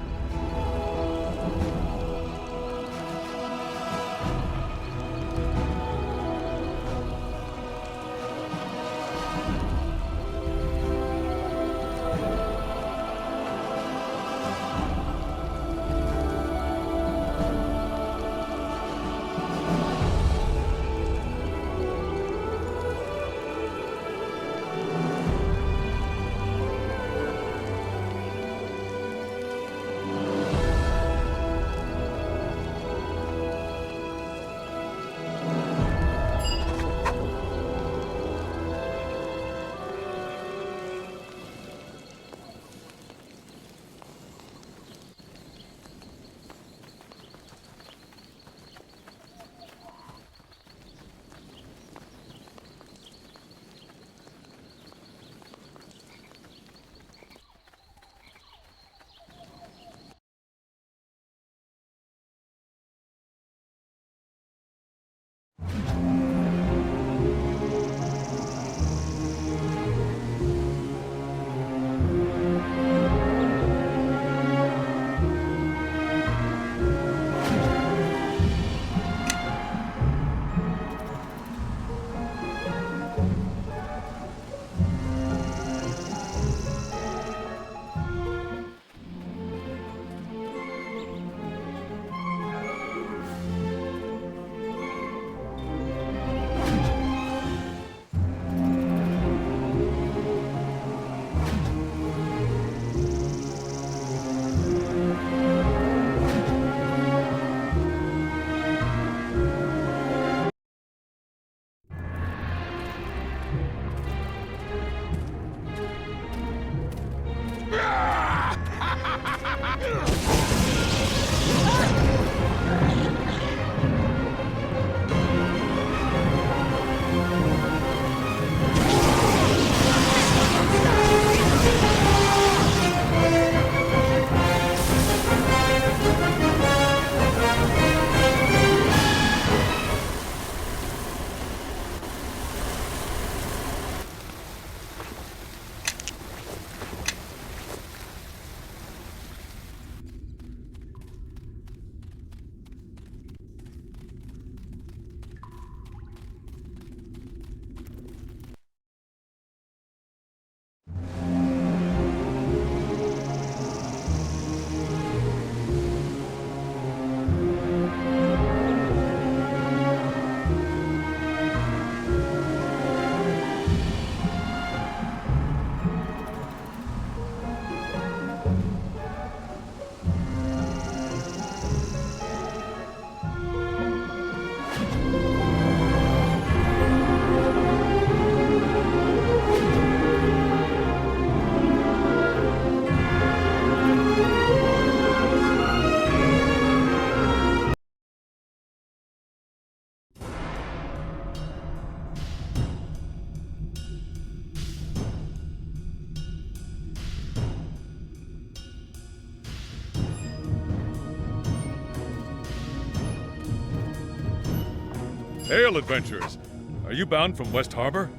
Hail, adventurers! Are you bound from West Harbor?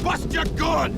Bust your gun!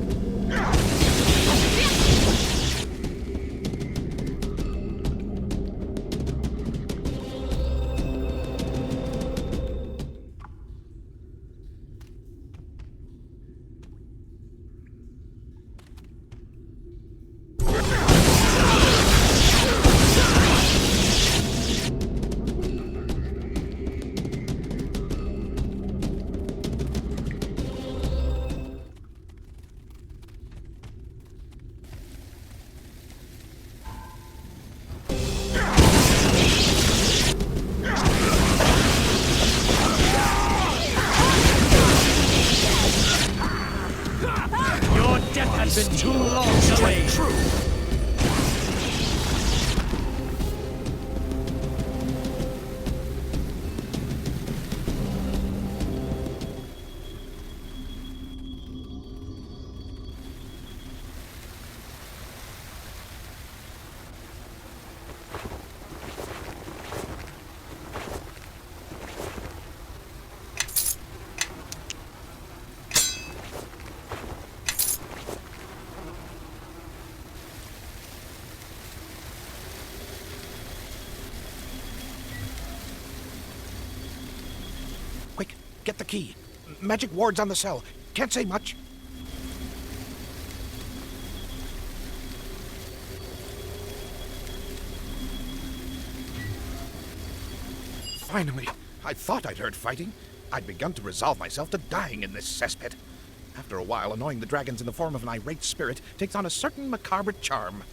Been too long delayed. True. Quick, get the key. Magic wards on the cell. Can't say much. Finally, I thought I'd heard fighting. I'd begun to resolve myself to dying in this cesspit. After a while, annoying the dragons in the form of an irate spirit takes on a certain macabre charm.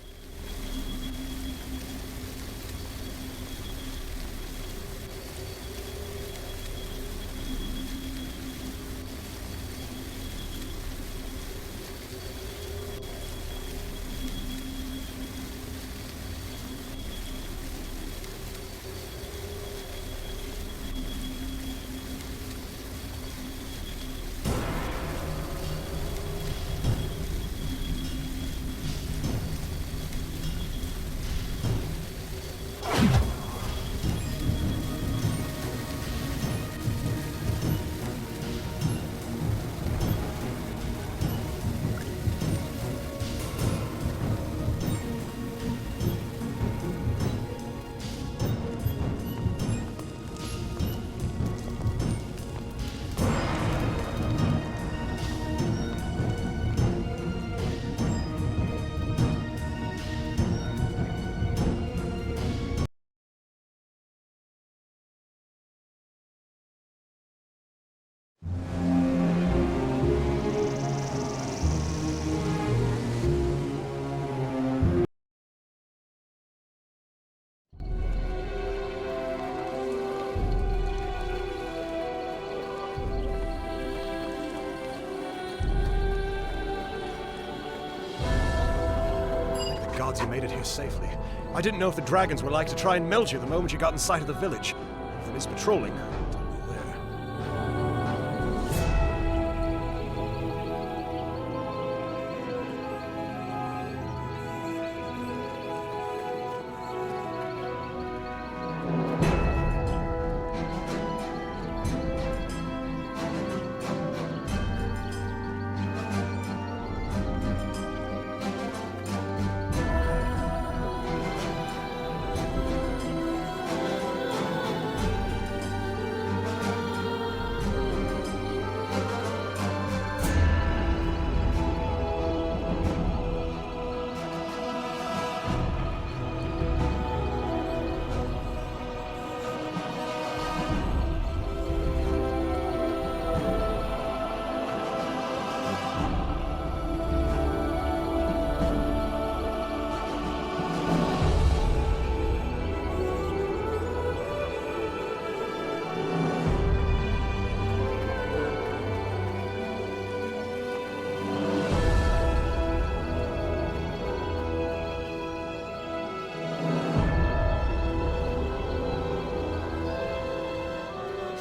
gods you made it here safely. I didn't know if the dragons were like to try and meld you the moment you got in sight of the village. If them is patrolling, don't beware.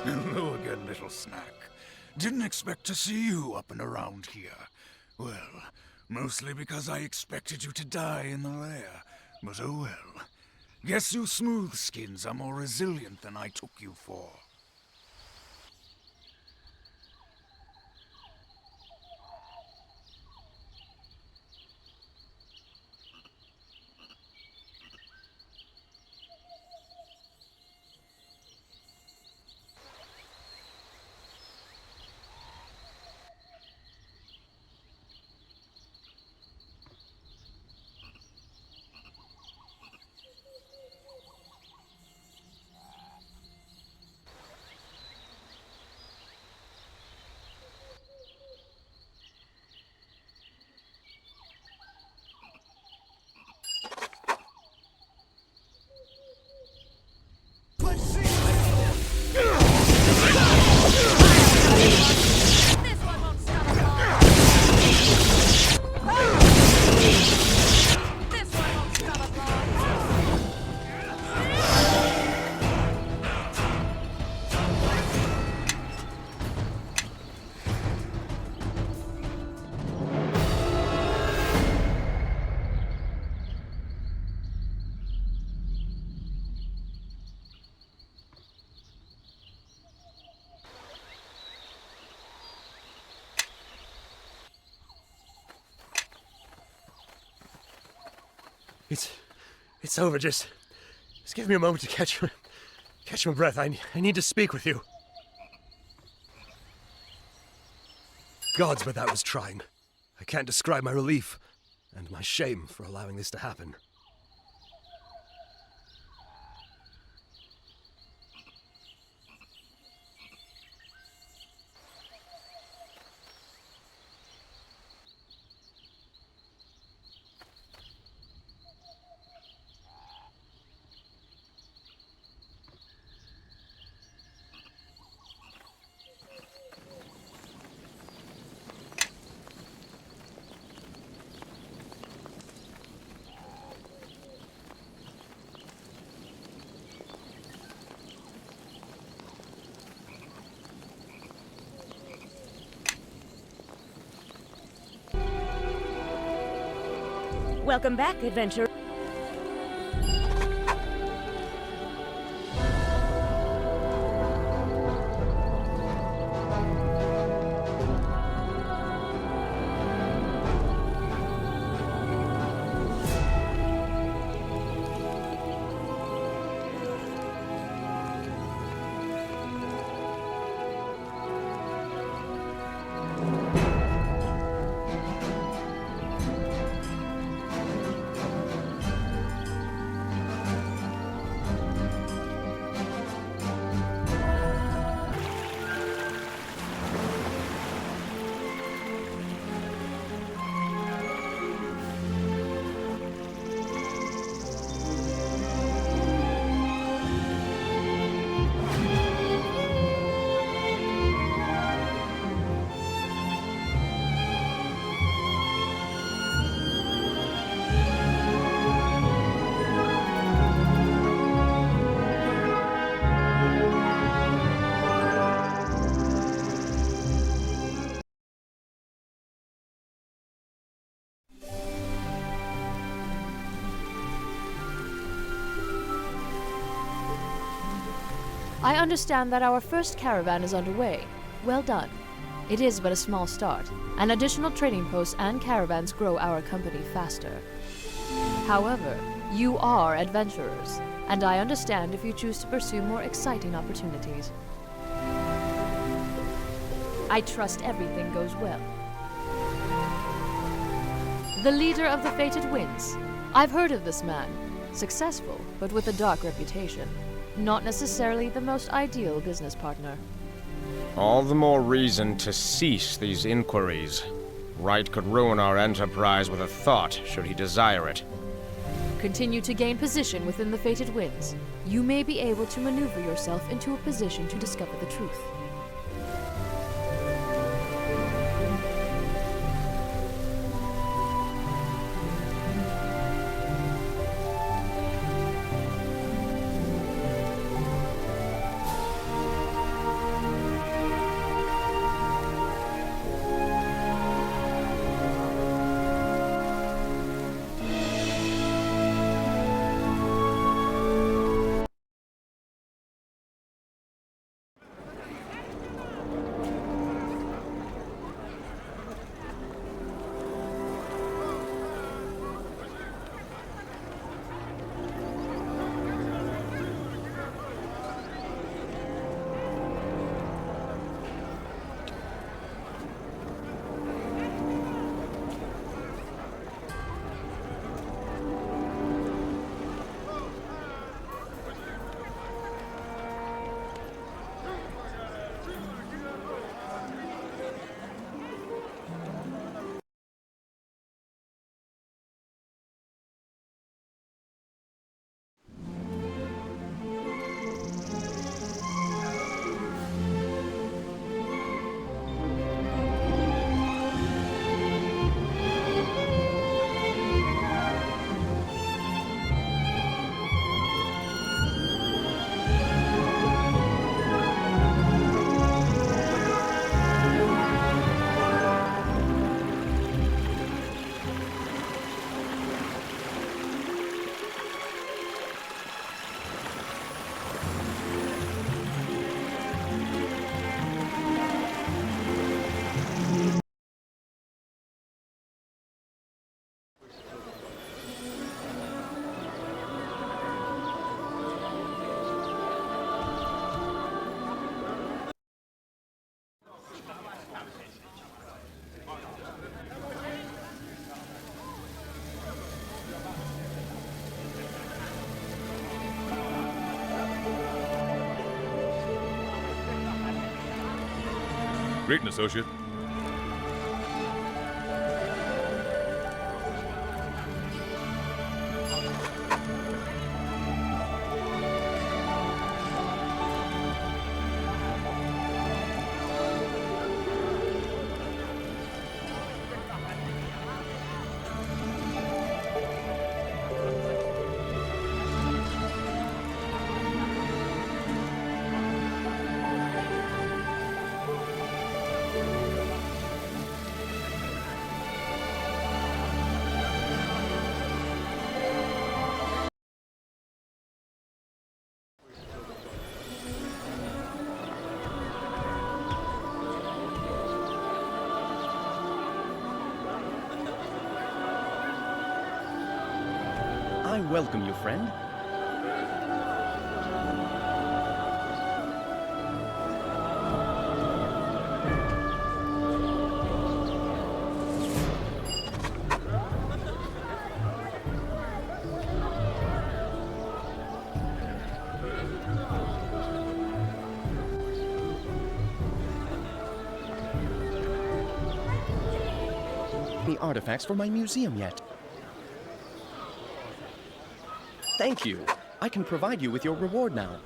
Hello again, little snack. Didn't expect to see you up and around here. Well, mostly because I expected you to die in the lair. But oh well. Guess you smooth skins are more resilient than I took you for. It's over. Just give me a moment to catch my breath. I need to speak with you. Gods, but that was trying. I can't describe my relief and my shame for allowing this to happen. Welcome back, adventurer. I understand that our first caravan is underway. Well done. It is but a small start, and additional trading posts and caravans grow our company faster. However, you are adventurers, and I understand if you choose to pursue more exciting opportunities. I trust everything goes well. The leader of the Fated Winds. I've heard of this man. Successful, but with a dark reputation. Not necessarily the most ideal business partner. All the more reason to cease these inquiries. Wright could ruin our enterprise with a thought, should he desire it. Continue to gain position within the Fated Winds. You may be able to maneuver yourself into a position to discover the truth. Greeting, associate. I welcome you, friend. Any artifacts for my museum yet? Thank you. I can provide you with your reward now.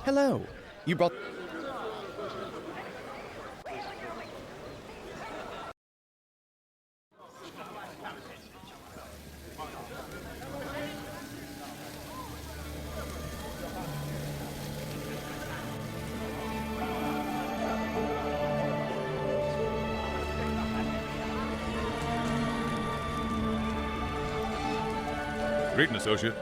Hello. You brought... Greeting, associate.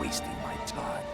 Wasting my time.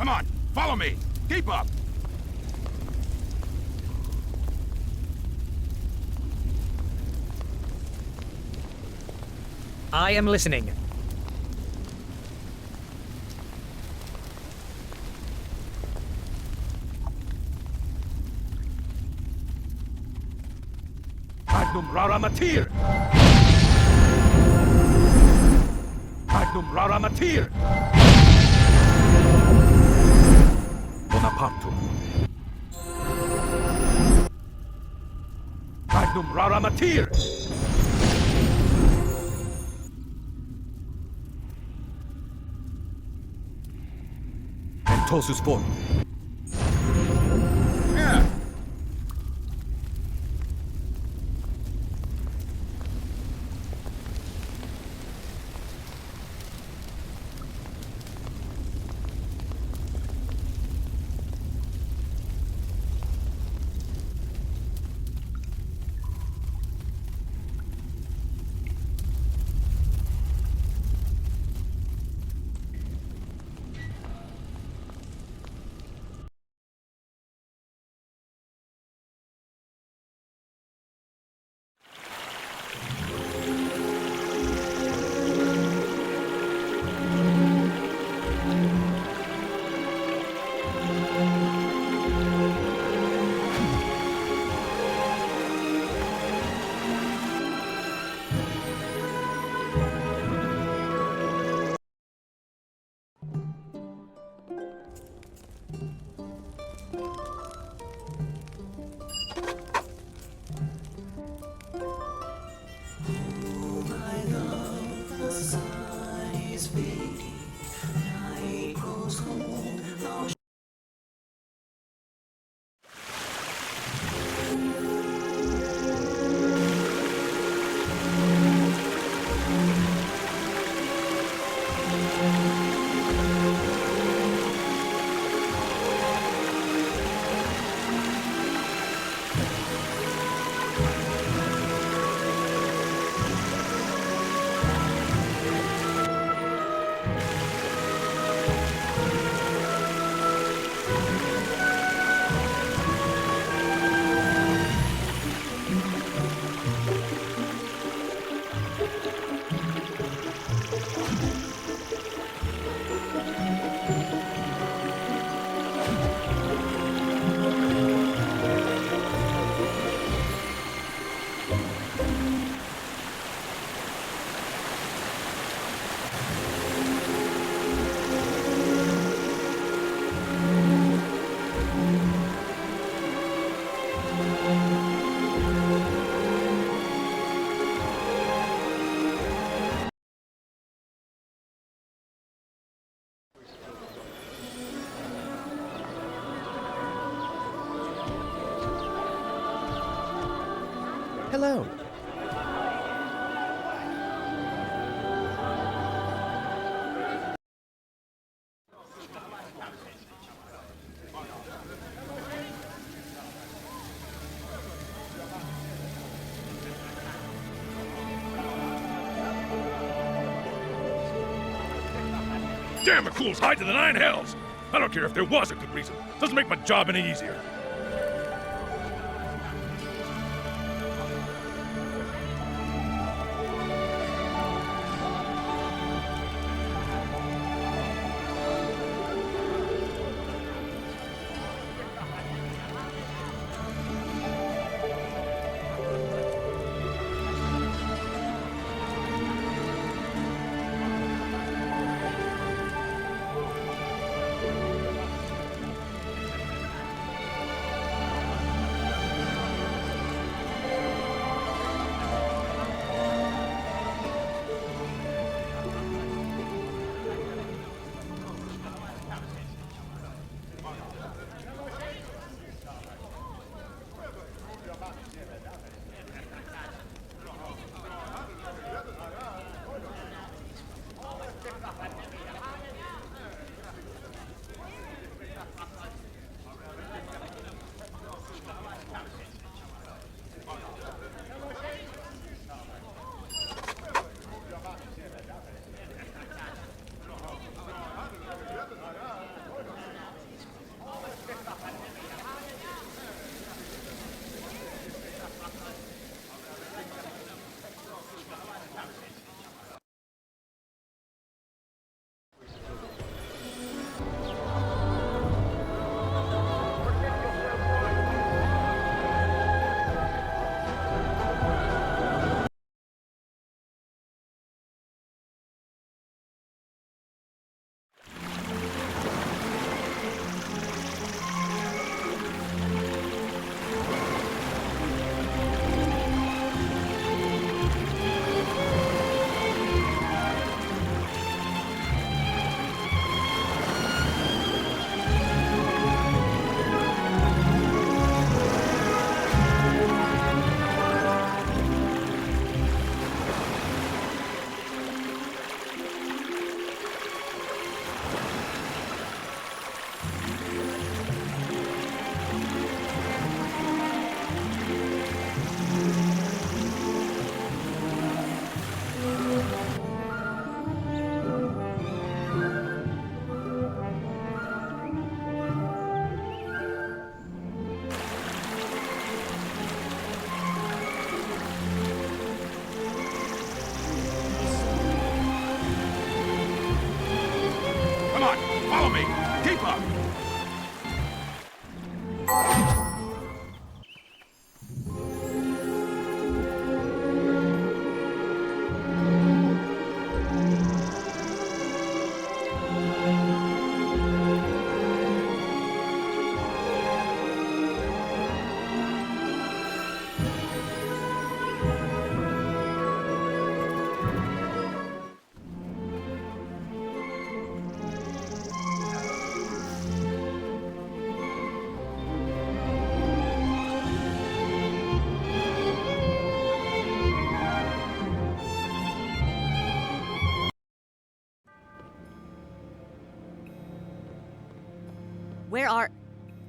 Come on, follow me. Keep up. I am listening. Magnum rara matir. Magnum rara matir. Bonapartum. Magnum rara matir. Ventosus form. Hello. Damn, McCool's high to the nine hells! I don't care if there was a good reason. Doesn't make my job any easier. Where are...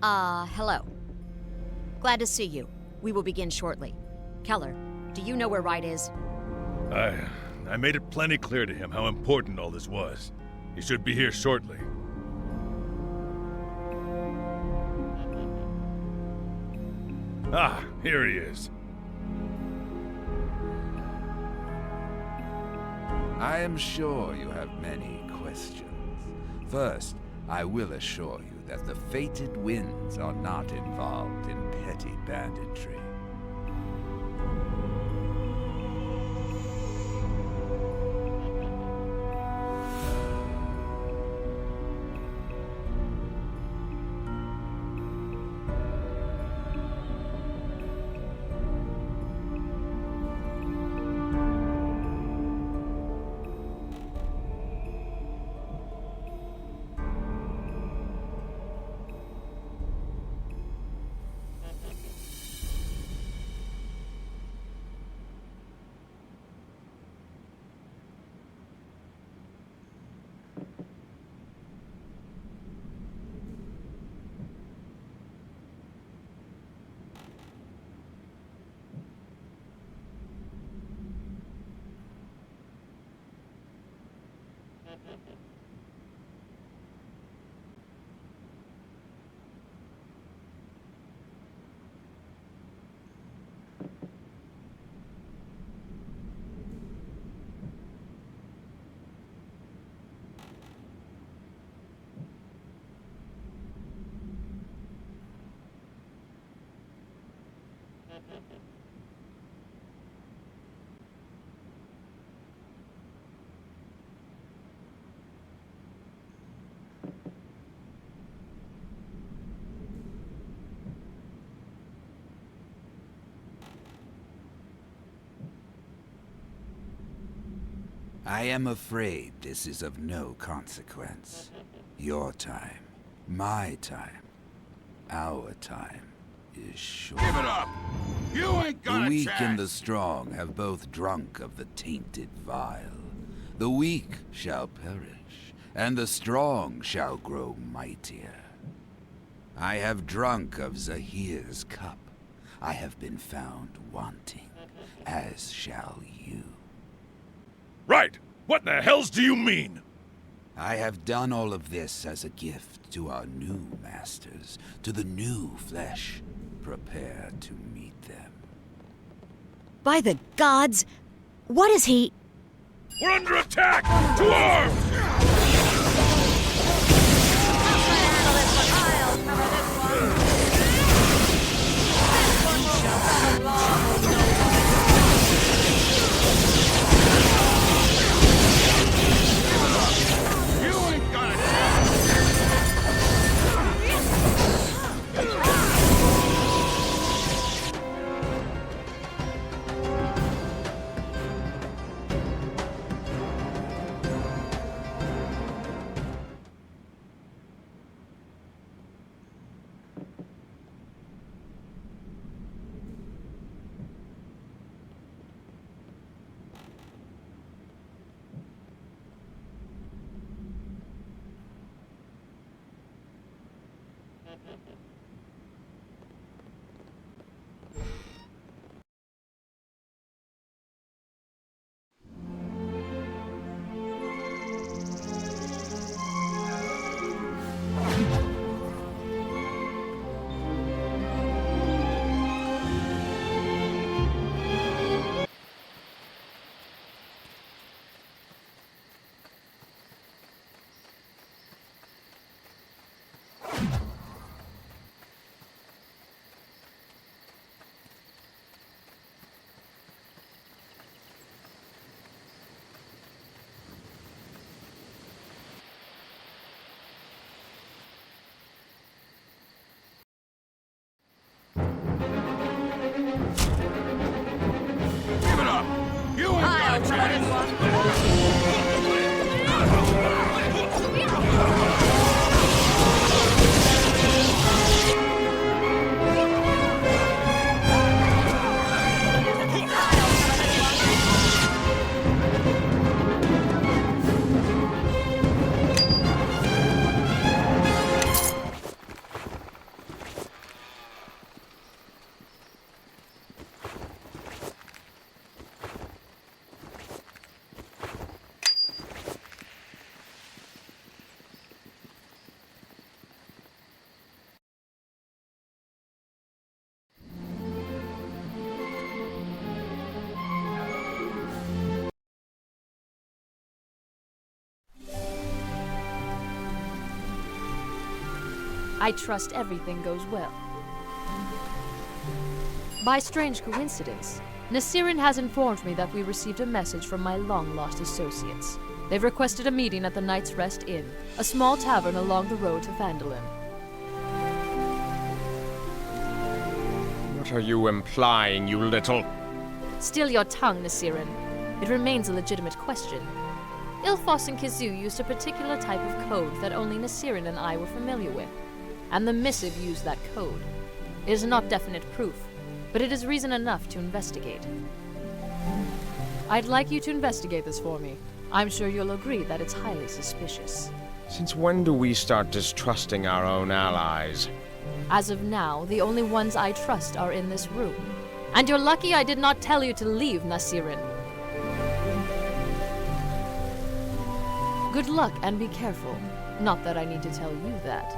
hello. Glad to see you. We will begin shortly. Keller, do you know where Wright is? I made it plenty clear to him how important all this was. He should be here shortly. Ah, here he is. I am sure you have many questions. First, I will assure you that the fated winds are not involved in petty banditry. I am afraid this is of no consequence. Your time, my time, our time is short. Give it up! You ain't got The a weak chance. and the strong have both drunk of the tainted vial. The weak shall perish, and the strong shall grow mightier. I have drunk of Zehir's cup. I have been found wanting, as shall you. Right! What the hells do you mean? I have done all of this as a gift to our new masters, to the new flesh. Prepare to meet them. By the gods! What is he... We're under attack! To arms! I trust everything goes well. By strange coincidence, Nasirin has informed me that we received a message from my long-lost associates. They've requested a meeting at the Night's Rest Inn, a small tavern along the road to Phandalin. What are you implying, you little... Still your tongue, Nasirin. It remains a legitimate question. Ilfos and Kazoo used a particular type of code that only Nasirin and I were familiar with, and the missive used that code. It is not definite proof, but it is reason enough to investigate. I'd like you to investigate this for me. I'm sure you'll agree that it's highly suspicious. Since when do we start distrusting our own allies? As of now, the only ones I trust are in this room. And you're lucky I did not tell you to leave, Nasirin. Good luck and be careful. Not that I need to tell you that.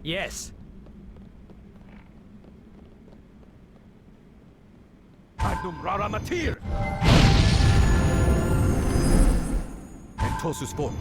Yes. Adnum rara matir. Entosus form.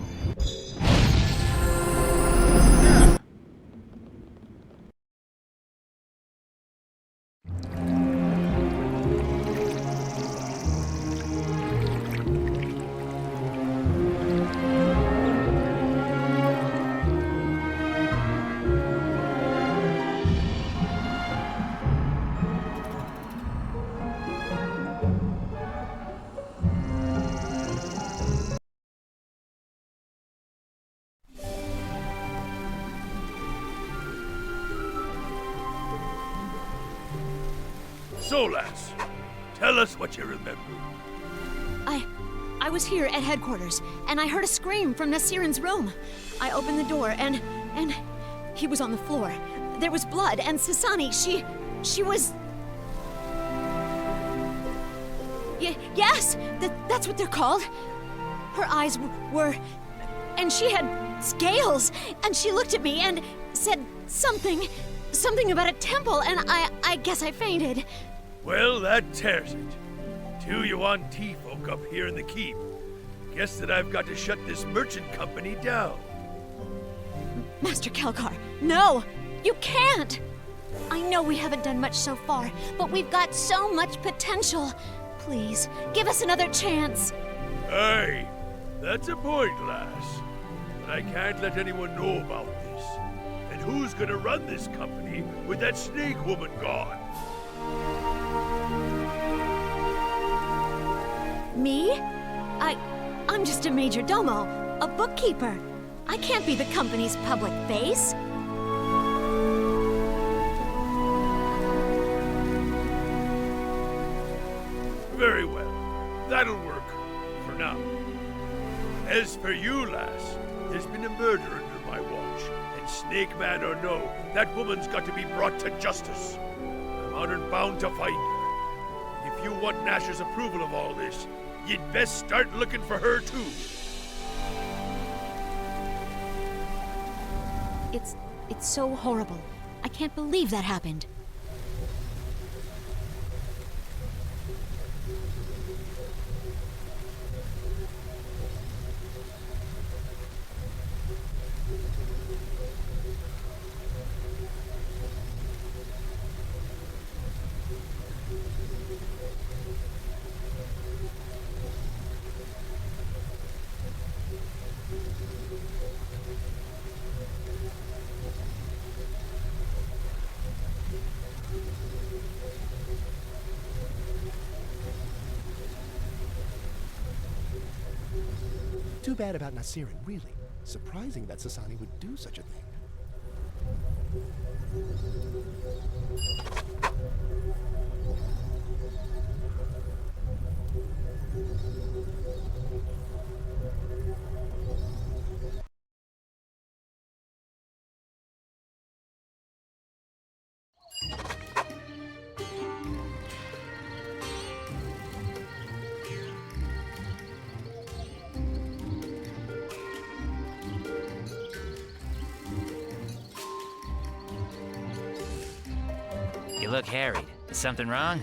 So, lass, tell us what you remember. I was here at headquarters, and I heard a scream from Nasirin's room. I opened the door, and he was on the floor. There was blood, and Sasani, she was... Yes, that's what they're called. Her eyes were... and she had scales, and she looked at me and said something about a temple, and I guess I fainted. Well, that tears it. Two Yuan tea folk up here in the keep. Guess that I've got to shut this merchant company down. Master Kelgar, no! You can't! I know we haven't done much so far, but we've got so much potential. Please, give us another chance. Aye, that's a point, lass. But I can't let anyone know about this. And who's gonna run this company with that snake woman gone? Me? I'm just a major domo, a bookkeeper. I can't be the company's public face. Very well. That'll work. For now. As for you, lass, there's been a murder under my watch. And snake man or no, that woman's got to be brought to justice. I'm honored bound to find her. If you want Nash's approval of all this, you'd best start looking for her too. It's so horrible. I can't believe that happened. Too bad about Nasirin, really. Surprising that Sasani would do such a thing. You look harried. Is something wrong?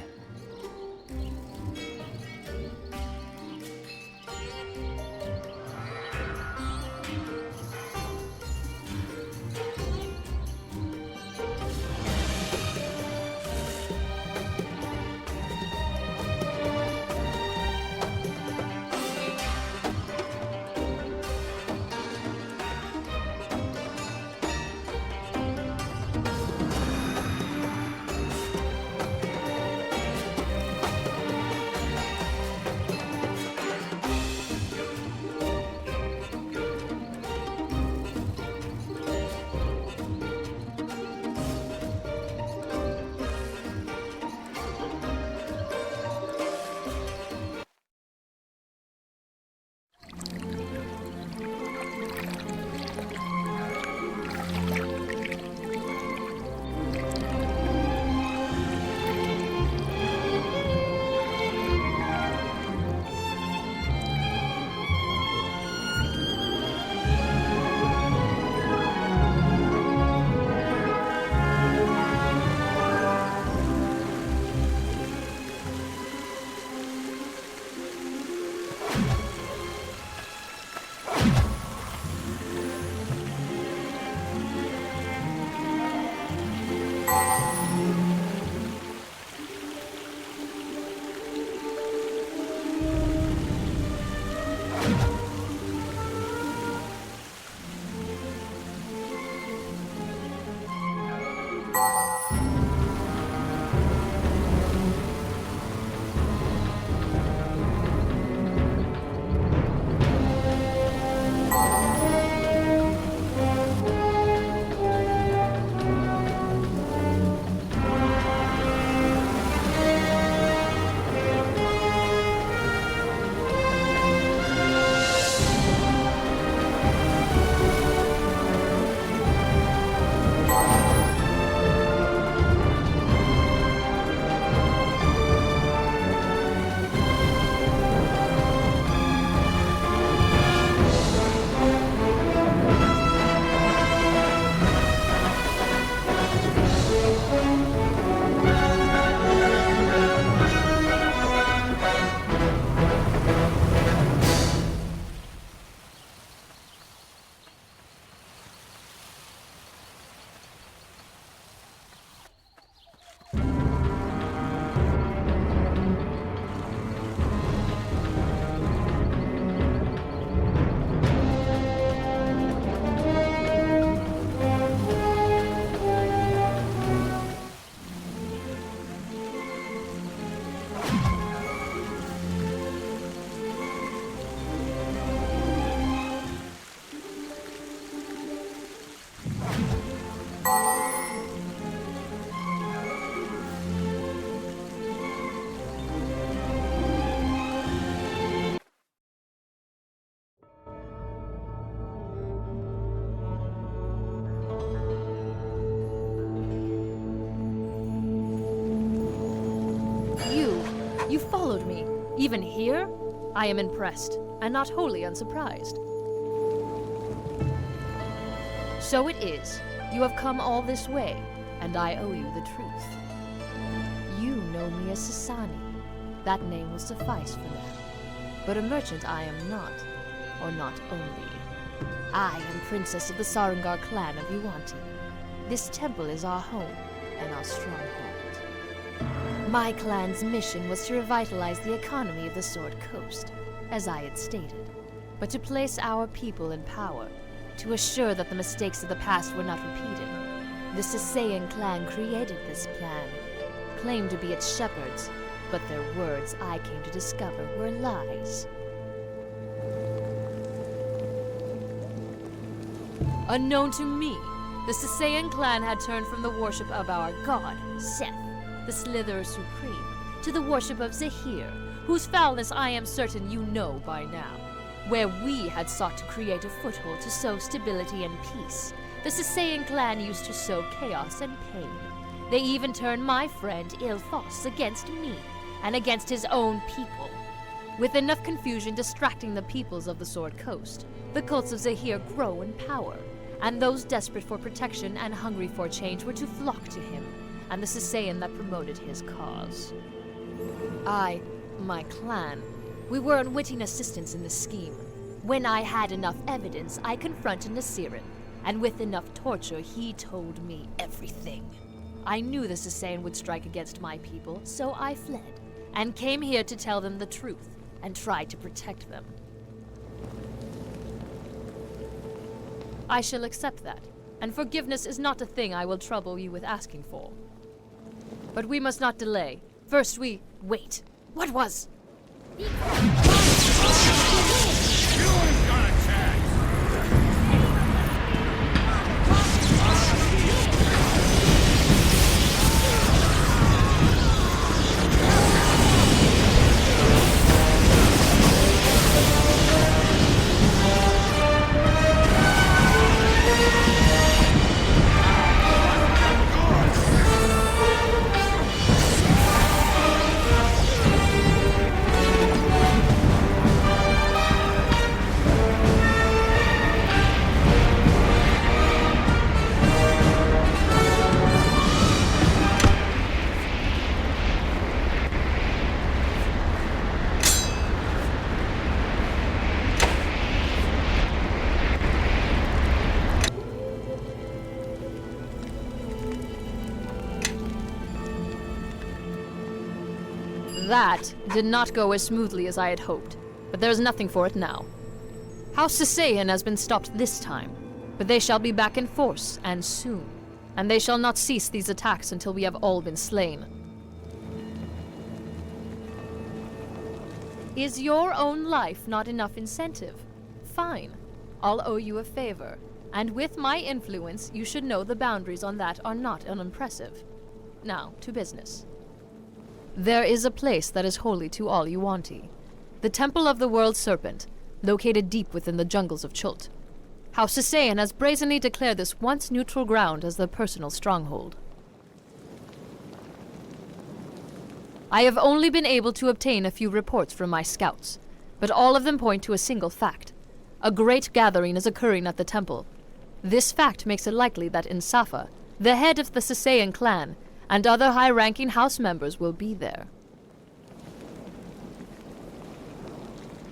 Even here, I am impressed, and not wholly unsurprised. So it is. You have come all this way, and I owe you the truth. You know me as Sasani. That name will suffice for now. But a merchant I am not, or not only. I am princess of the Sarangar clan of Yuanti. This temple is our home, and our stronghold. My clan's mission was to revitalize the economy of the Sword Coast, as I had stated, but to place our people in power, to assure that the mistakes of the past were not repeated. The Sasaian clan created this plan, claimed to be its shepherds, but their words, I came to discover, were lies. Unknown to me, the Sasaian clan had turned from the worship of our god, Seth, the Slitherer Supreme, to the worship of Zehir, whose foulness I am certain you know by now. Where we had sought to create a foothold to sow stability and peace, the Sasaian clan used to sow chaos and pain. They even turned my friend Ilfos against me, and against his own people. With enough confusion distracting the peoples of the Sword Coast, the cults of Zehir grow in power, and those desperate for protection and hungry for change were to flock to him, and the Sasaian that promoted his cause. My clan, we were unwitting assistants in the scheme. When I had enough evidence, I confronted Nasirin, and with enough torture, he told me everything. I knew the Sasaian would strike against my people, so I fled, and came here to tell them the truth, and try to protect them. I shall accept that, and forgiveness is not a thing I will trouble you with asking for. But we must not delay. First wait. What was? That did not go as smoothly as I had hoped, but there is nothing for it now. House Sasaian has been stopped this time, but they shall be back in force, and soon, and they shall not cease these attacks until we have all been slain. Is your own life not enough incentive? Fine. I'll owe you a favor, and with my influence, you should know the boundaries on that are not unimpressive. Now, to business. There is a place that is holy to all Yuanti, the Temple of the World Serpent, located deep within the jungles of Chult. House Sasaian has brazenly declared this once neutral ground as their personal stronghold. I have only been able to obtain a few reports from my scouts, but all of them point to a single fact. A great gathering is occurring at the temple. This fact makes it likely that Insafa, the head of the Sasaian clan, and other high-ranking house members will be there.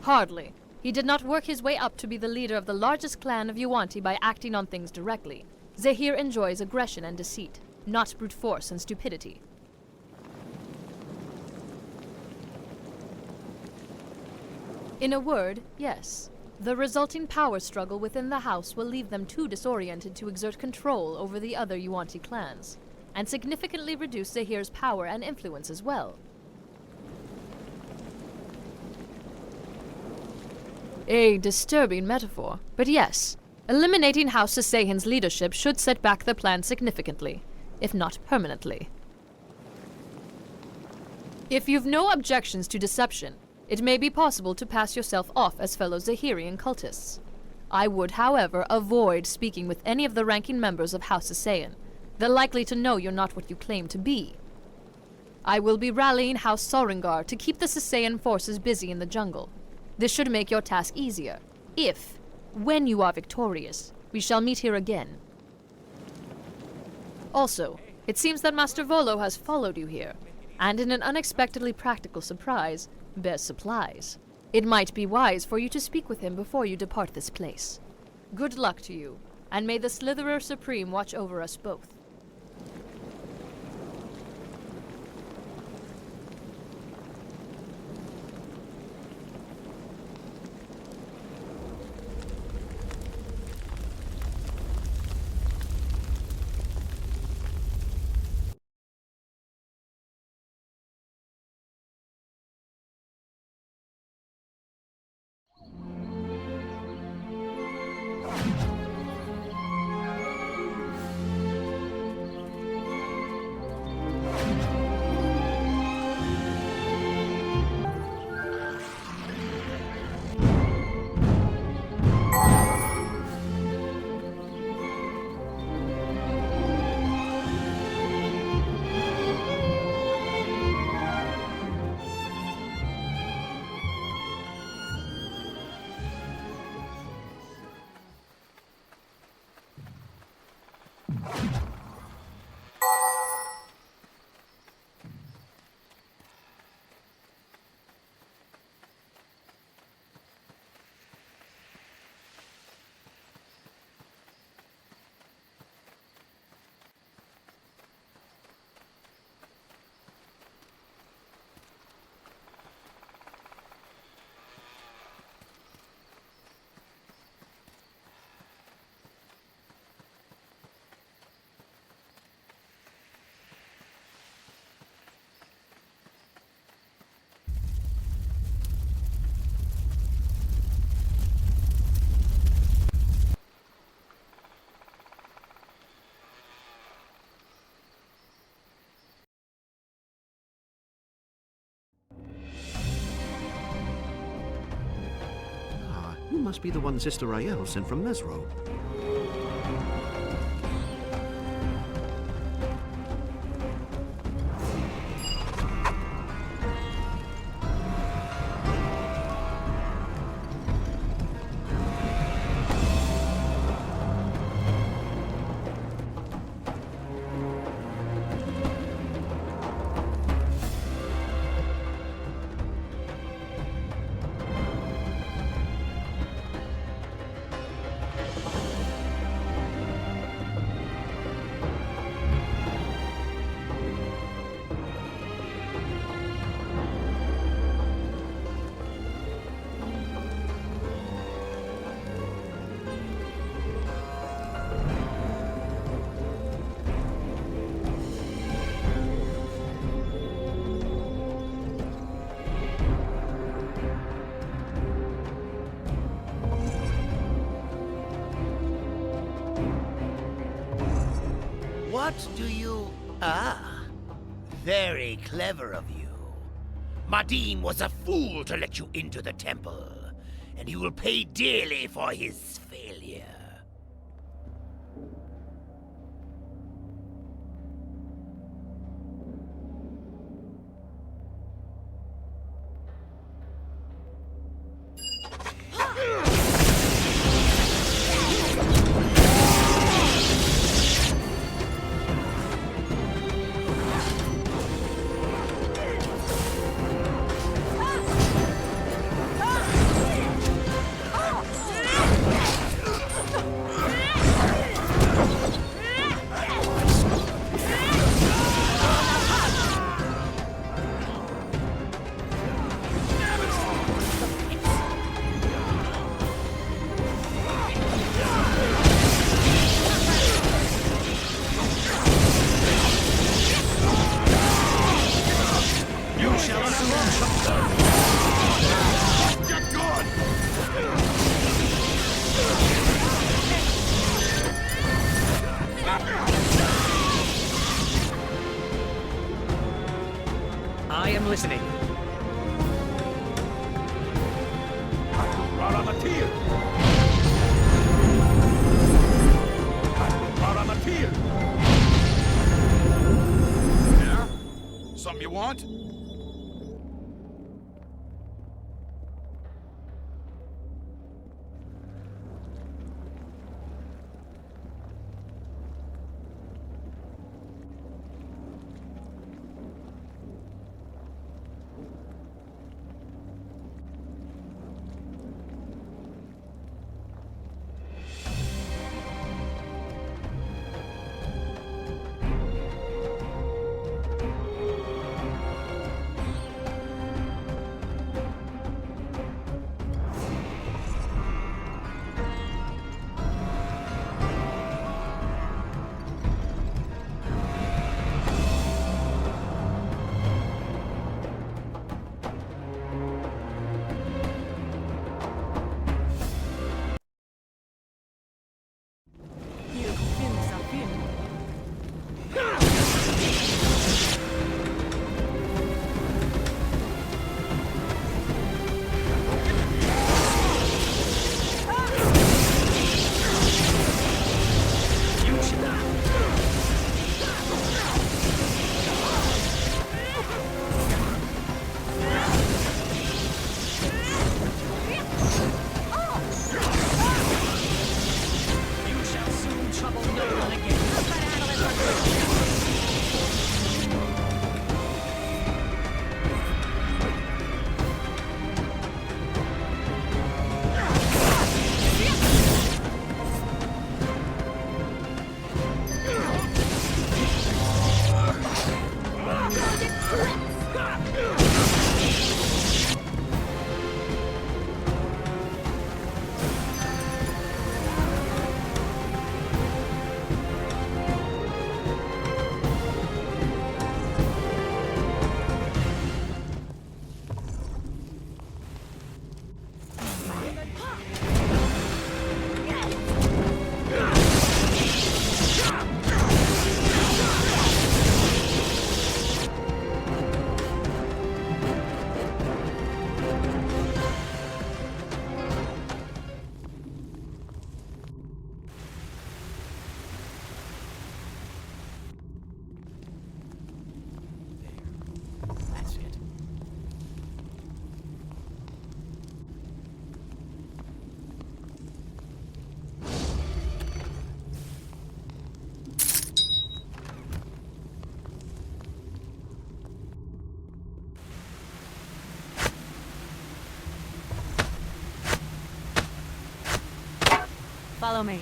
Hardly. He did not work his way up to be the leader of the largest clan of Yuanti by acting on things directly. Zehir enjoys aggression and deceit, not brute force and stupidity. In a word, yes. The resulting power struggle within the house will leave them too disoriented to exert control over the other Yuanti clans, and significantly reduce Zehir's power and influence as well. A disturbing metaphor, but yes, eliminating House Sasaian's leadership should set back the plan significantly, if not permanently. If you've no objections to deception, it may be possible to pass yourself off as fellow Zehirian cultists. I would, however, avoid speaking with any of the ranking members of House Sasaian. They're likely to know you're not what you claim to be. I will be rallying House Soringar to keep the Sasaean forces busy in the jungle. This should make your task easier. If, when you are victorious, we shall meet here again. Also, it seems that Master Volo has followed you here, and in an unexpectedly practical surprise, bears supplies. It might be wise for you to speak with him before you depart this place. Good luck to you, and may the Slitherer Supreme watch over us both. You must be the one Sister Rael sent from Mesro. What do you... Ah, very clever of you. Madim was a fool to let you into the temple, and he will pay dearly for his failure. I am listening. Something you want? Follow me.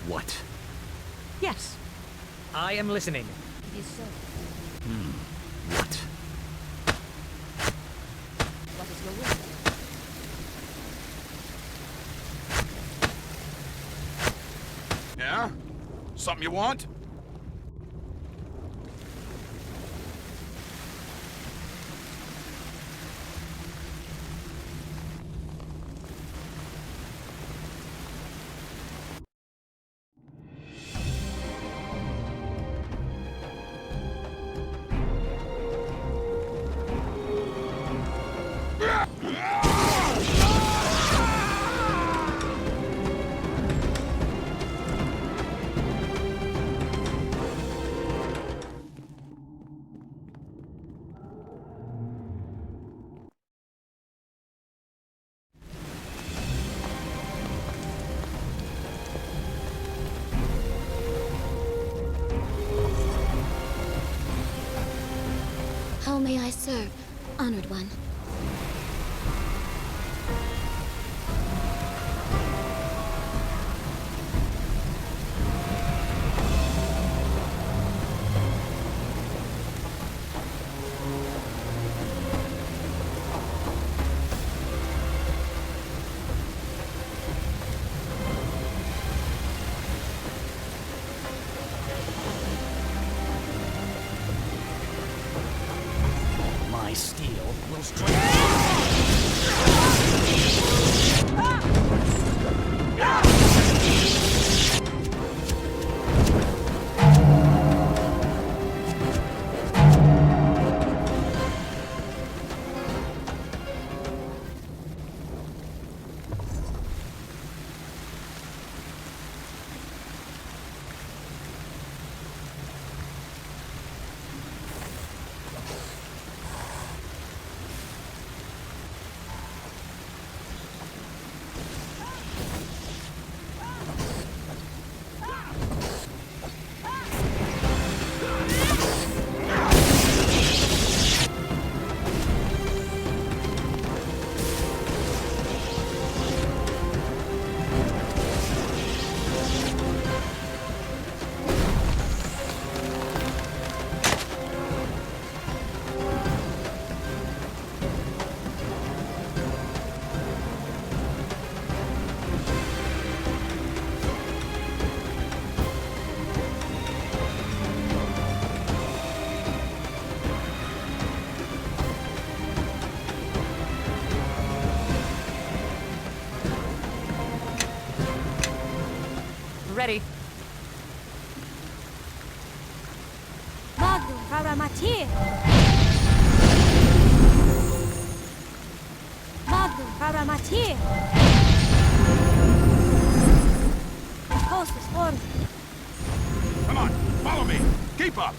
What? Yes. I am listening. It is so. What? What is your will? Yeah? Something you want? How may I serve, honored one? My steel will strike. Paramati. Madu Paramati. Hostus Horn. Come on, follow me. Keep up.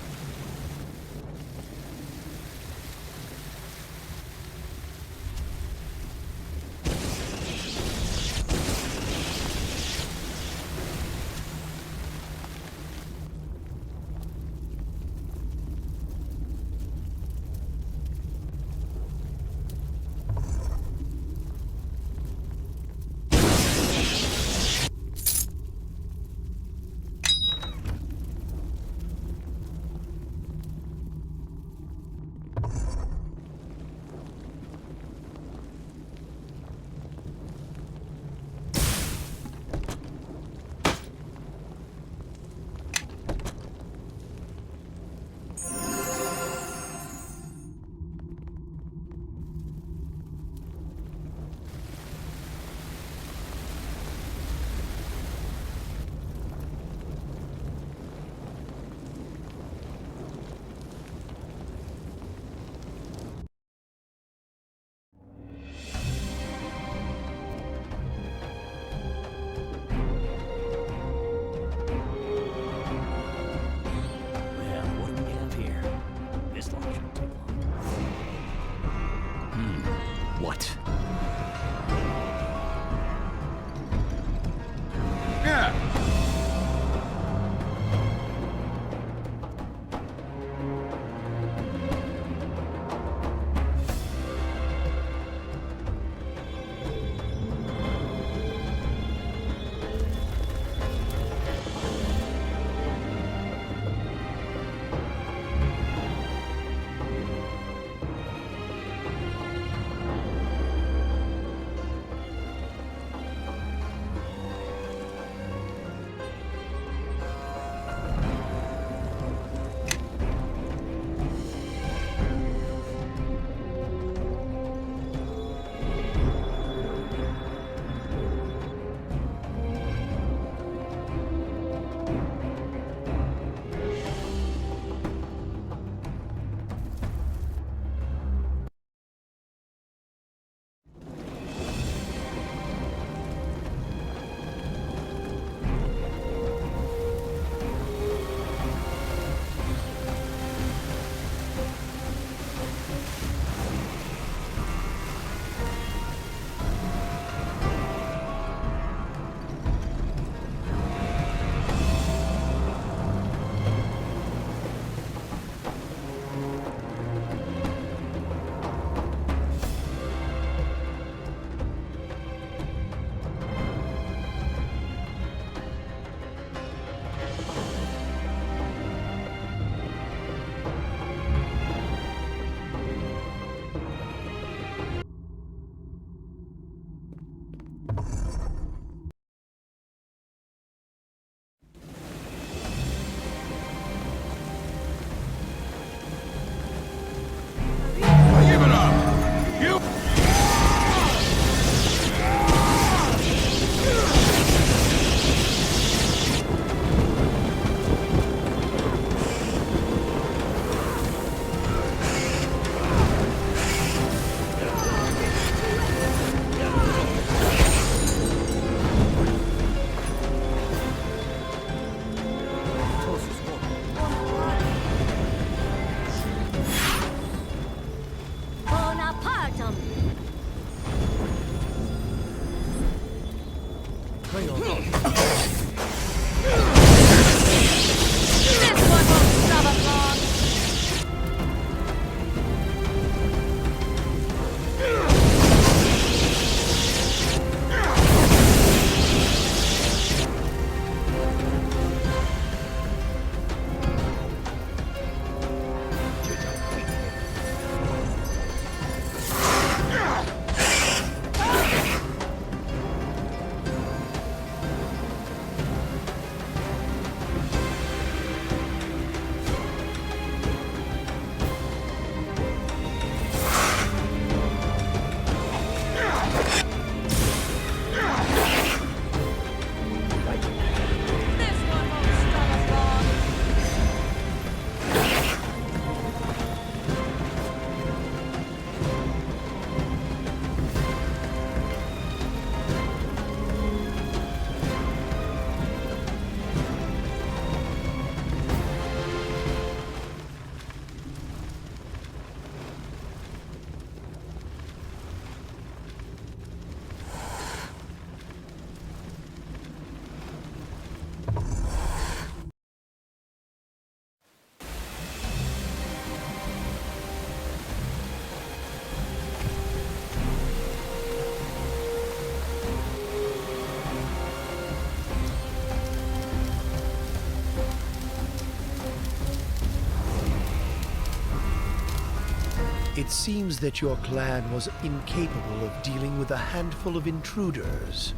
It seems that your clan was incapable of dealing with a handful of intruders.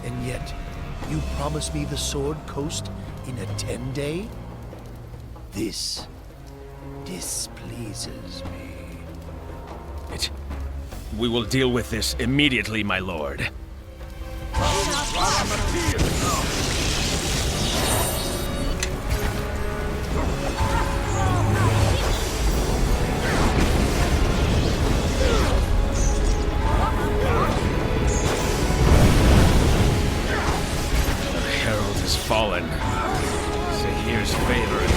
And yet, you promised me the Sword Coast in a 10-day? This displeases me. We will deal with this immediately, my lord. Fallen. Zehir's favorite.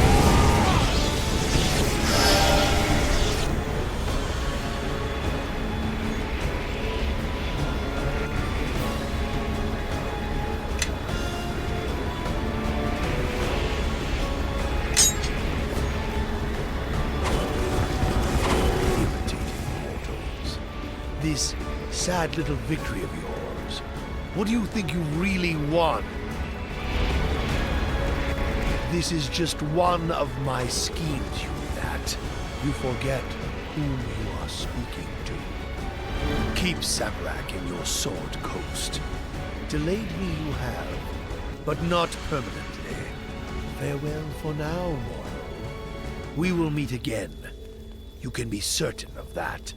This sad little victory of yours, what do you think you really won? This is just one of my schemes, you gnat. You forget whom you are speaking to. Keep Samarak in your Sword Coast. Delayed me you have, but not permanently. Farewell for now, mortal. We will meet again. You can be certain of that.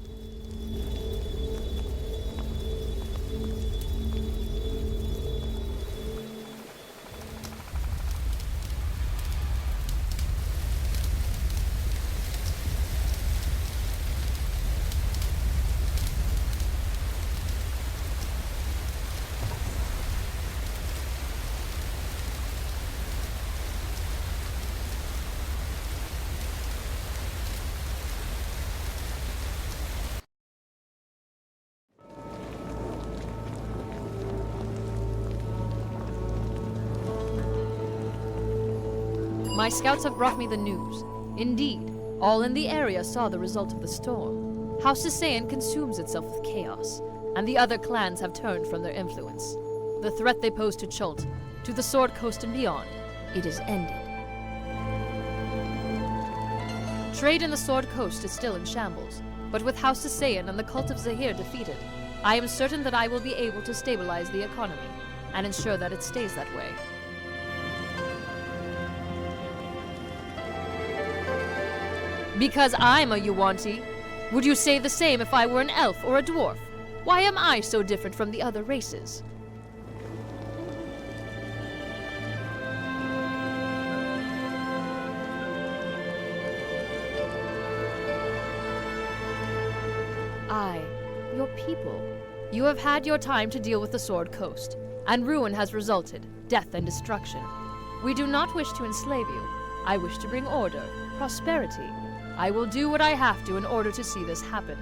My scouts have brought me the news. Indeed, all in the area saw the result of the storm. House Sasaean consumes itself with chaos, and the other clans have turned from their influence. The threat they pose to Chult, to the Sword Coast and beyond, it is ended. Trade in the Sword Coast is still in shambles, but with House Sasaean and the cult of Zehir defeated, I am certain that I will be able to stabilize the economy and ensure that it stays that way. Because I'm a Yuan-Ti. Would you say the same if I were an elf or a dwarf? Why am I so different from the other races? Your people. You have had your time to deal with the Sword Coast, and ruin has resulted, death and destruction. We do not wish to enslave you. I wish to bring order, prosperity. I will do what I have to in order to see this happen.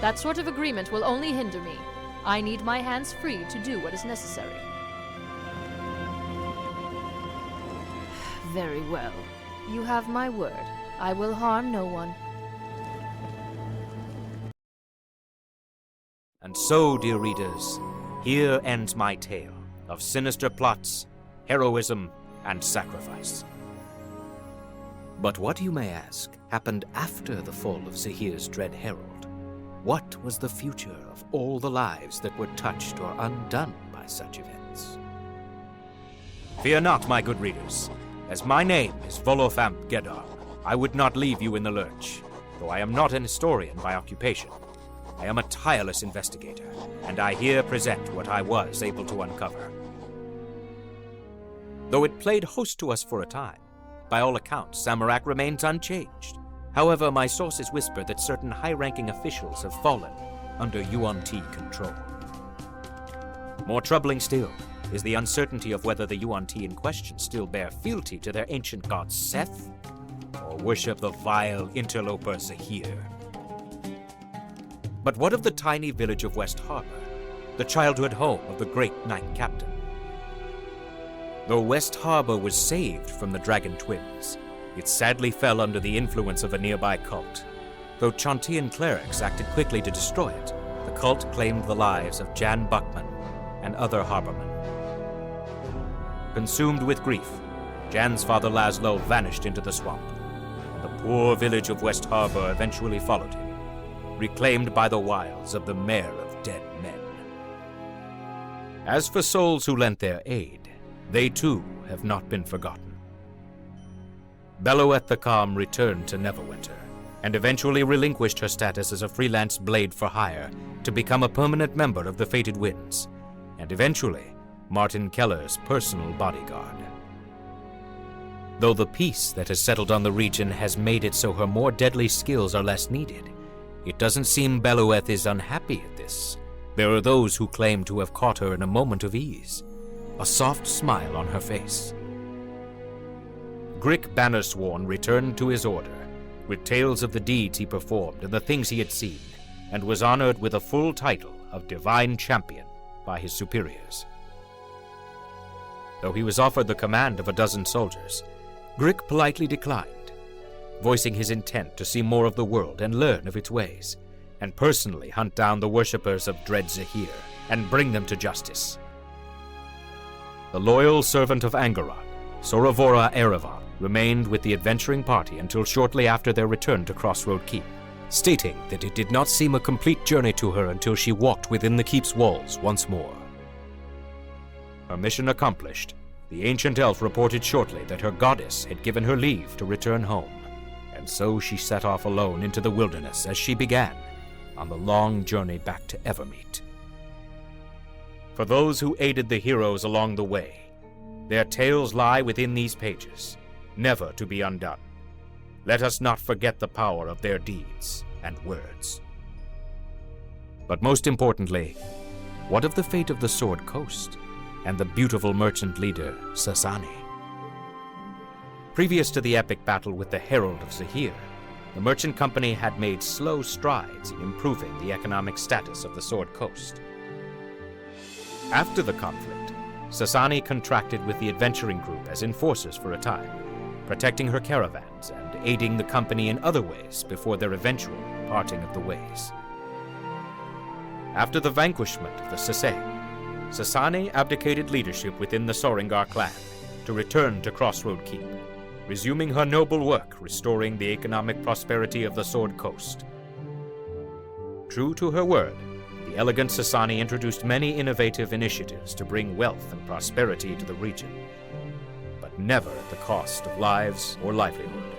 That sort of agreement will only hinder me. I need my hands free to do what is necessary. Very well. You have my word. I will harm no one. And so, dear readers, here ends my tale of sinister plots, heroism, and sacrifice. But what, you may ask, happened after the fall of Zehir's dread herald? What was the future of all the lives that were touched or undone by such events? Fear not, my good readers, as my name is Volothamp Gedar. I would not leave you in the lurch, though I am not an historian by occupation. I am a tireless investigator, and I here present what I was able to uncover. Though it played host to us for a time, by all accounts, Samarak remains unchanged. However, my sources whisper that certain high-ranking officials have fallen under Yuan-Ti control. More troubling still is the uncertainty of whether the Yuan-Ti in question still bear fealty to their ancient god Seth, or worship the vile interloper Zehir. But what of the tiny village of West Harbor, the childhood home of the great Knight Captain? Though West Harbor was saved from the Dragon Twins, it sadly fell under the influence of a nearby cult. Though Chantian clerics acted quickly to destroy it, the cult claimed the lives of Jan Buckman and other harbormen. Consumed with grief, Jan's father Laszlo vanished into the swamp, and the poor village of West Harbor eventually followed him, reclaimed by the wiles of the Mayor of Dead Men. As for souls who lent their aid, they too have not been forgotten. Beloeth the Calm returned to Neverwinter, and eventually relinquished her status as a freelance blade for hire to become a permanent member of the Fated Winds, and eventually Martin Keller's personal bodyguard. Though the peace that has settled on the region has made it so her more deadly skills are less needed, it doesn't seem Beloeth is unhappy at this. There are those who claim to have caught her in a moment of ease, a soft smile on her face. Grick Bannersworn returned to his order, with tales of the deeds he performed and the things he had seen, and was honored with a full title of Divine Champion by his superiors. Though he was offered the command of a dozen soldiers, Grick politely declined, voicing his intent to see more of the world and learn of its ways, and personally hunt down the worshippers of Dread Zehir and bring them to justice. The loyal servant of Angarod, Soravora Erevan, remained with the adventuring party until shortly after their return to Crossroad Keep, stating that it did not seem a complete journey to her until she walked within the keep's walls once more. Her mission accomplished, the ancient elf reported shortly that her goddess had given her leave to return home, and so she set off alone into the wilderness as she began on the long journey back to Evermeet. For those who aided the heroes along the way, their tales lie within these pages, never to be undone. Let us not forget the power of their deeds and words. But most importantly, what of the fate of the Sword Coast and the beautiful merchant leader, Sasani? Previous to the epic battle with the Herald of Zehir, the merchant company had made slow strides in improving the economic status of the Sword Coast. After the conflict, Sasani contracted with the adventuring group as enforcers for a time, protecting her caravans and aiding the company in other ways before their eventual parting of the ways. After the vanquishment of the Sasay, Sasani abdicated leadership within the Soringar clan to return to Crossroad Keep, resuming her noble work restoring the economic prosperity of the Sword Coast. True to her word, the elegant Sasani introduced many innovative initiatives to bring wealth and prosperity to the region, but never at the cost of lives or livelihood.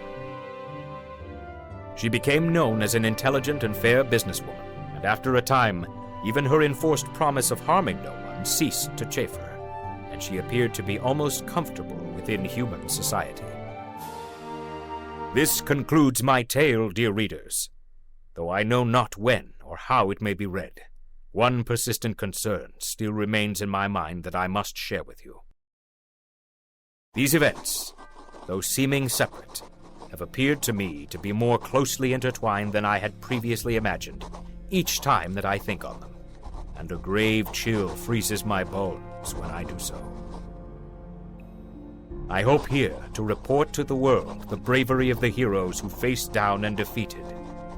She became known as an intelligent and fair businesswoman, and after a time, even her enforced promise of harming no one ceased to chafe her, and she appeared to be almost comfortable within human society. This concludes my tale, dear readers. Though I know not when or how it may be read, one persistent concern still remains in my mind that I must share with you. These events, though seeming separate, have appeared to me to be more closely intertwined than I had previously imagined, each time that I think on them, and a grave chill freezes my bones when I do so. I hope here to report to the world the bravery of the heroes who faced down and defeated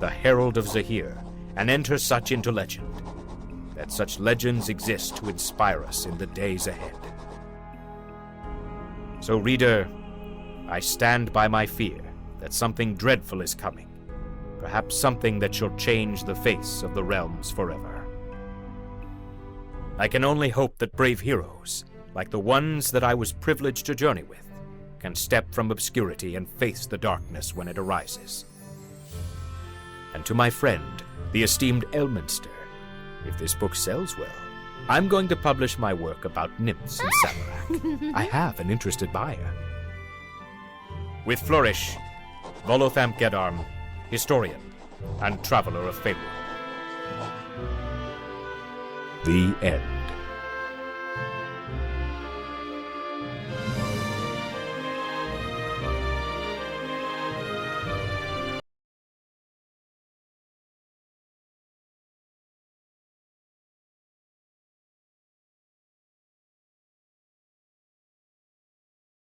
the Herald of Zehir, and enter such into legend, that such legends exist to inspire us in the days ahead. So, reader, I stand by my fear that something dreadful is coming, perhaps something that shall change the face of the realms forever. I can only hope that brave heroes, like the ones that I was privileged to journey with, can step from obscurity and face the darkness when it arises. And to my friend, the esteemed Elminster, if this book sells well, I'm going to publish my work about nymphs in Samarak. I have an interested buyer. With flourish, Volothamp Gedarm, historian and traveler of fable. The end.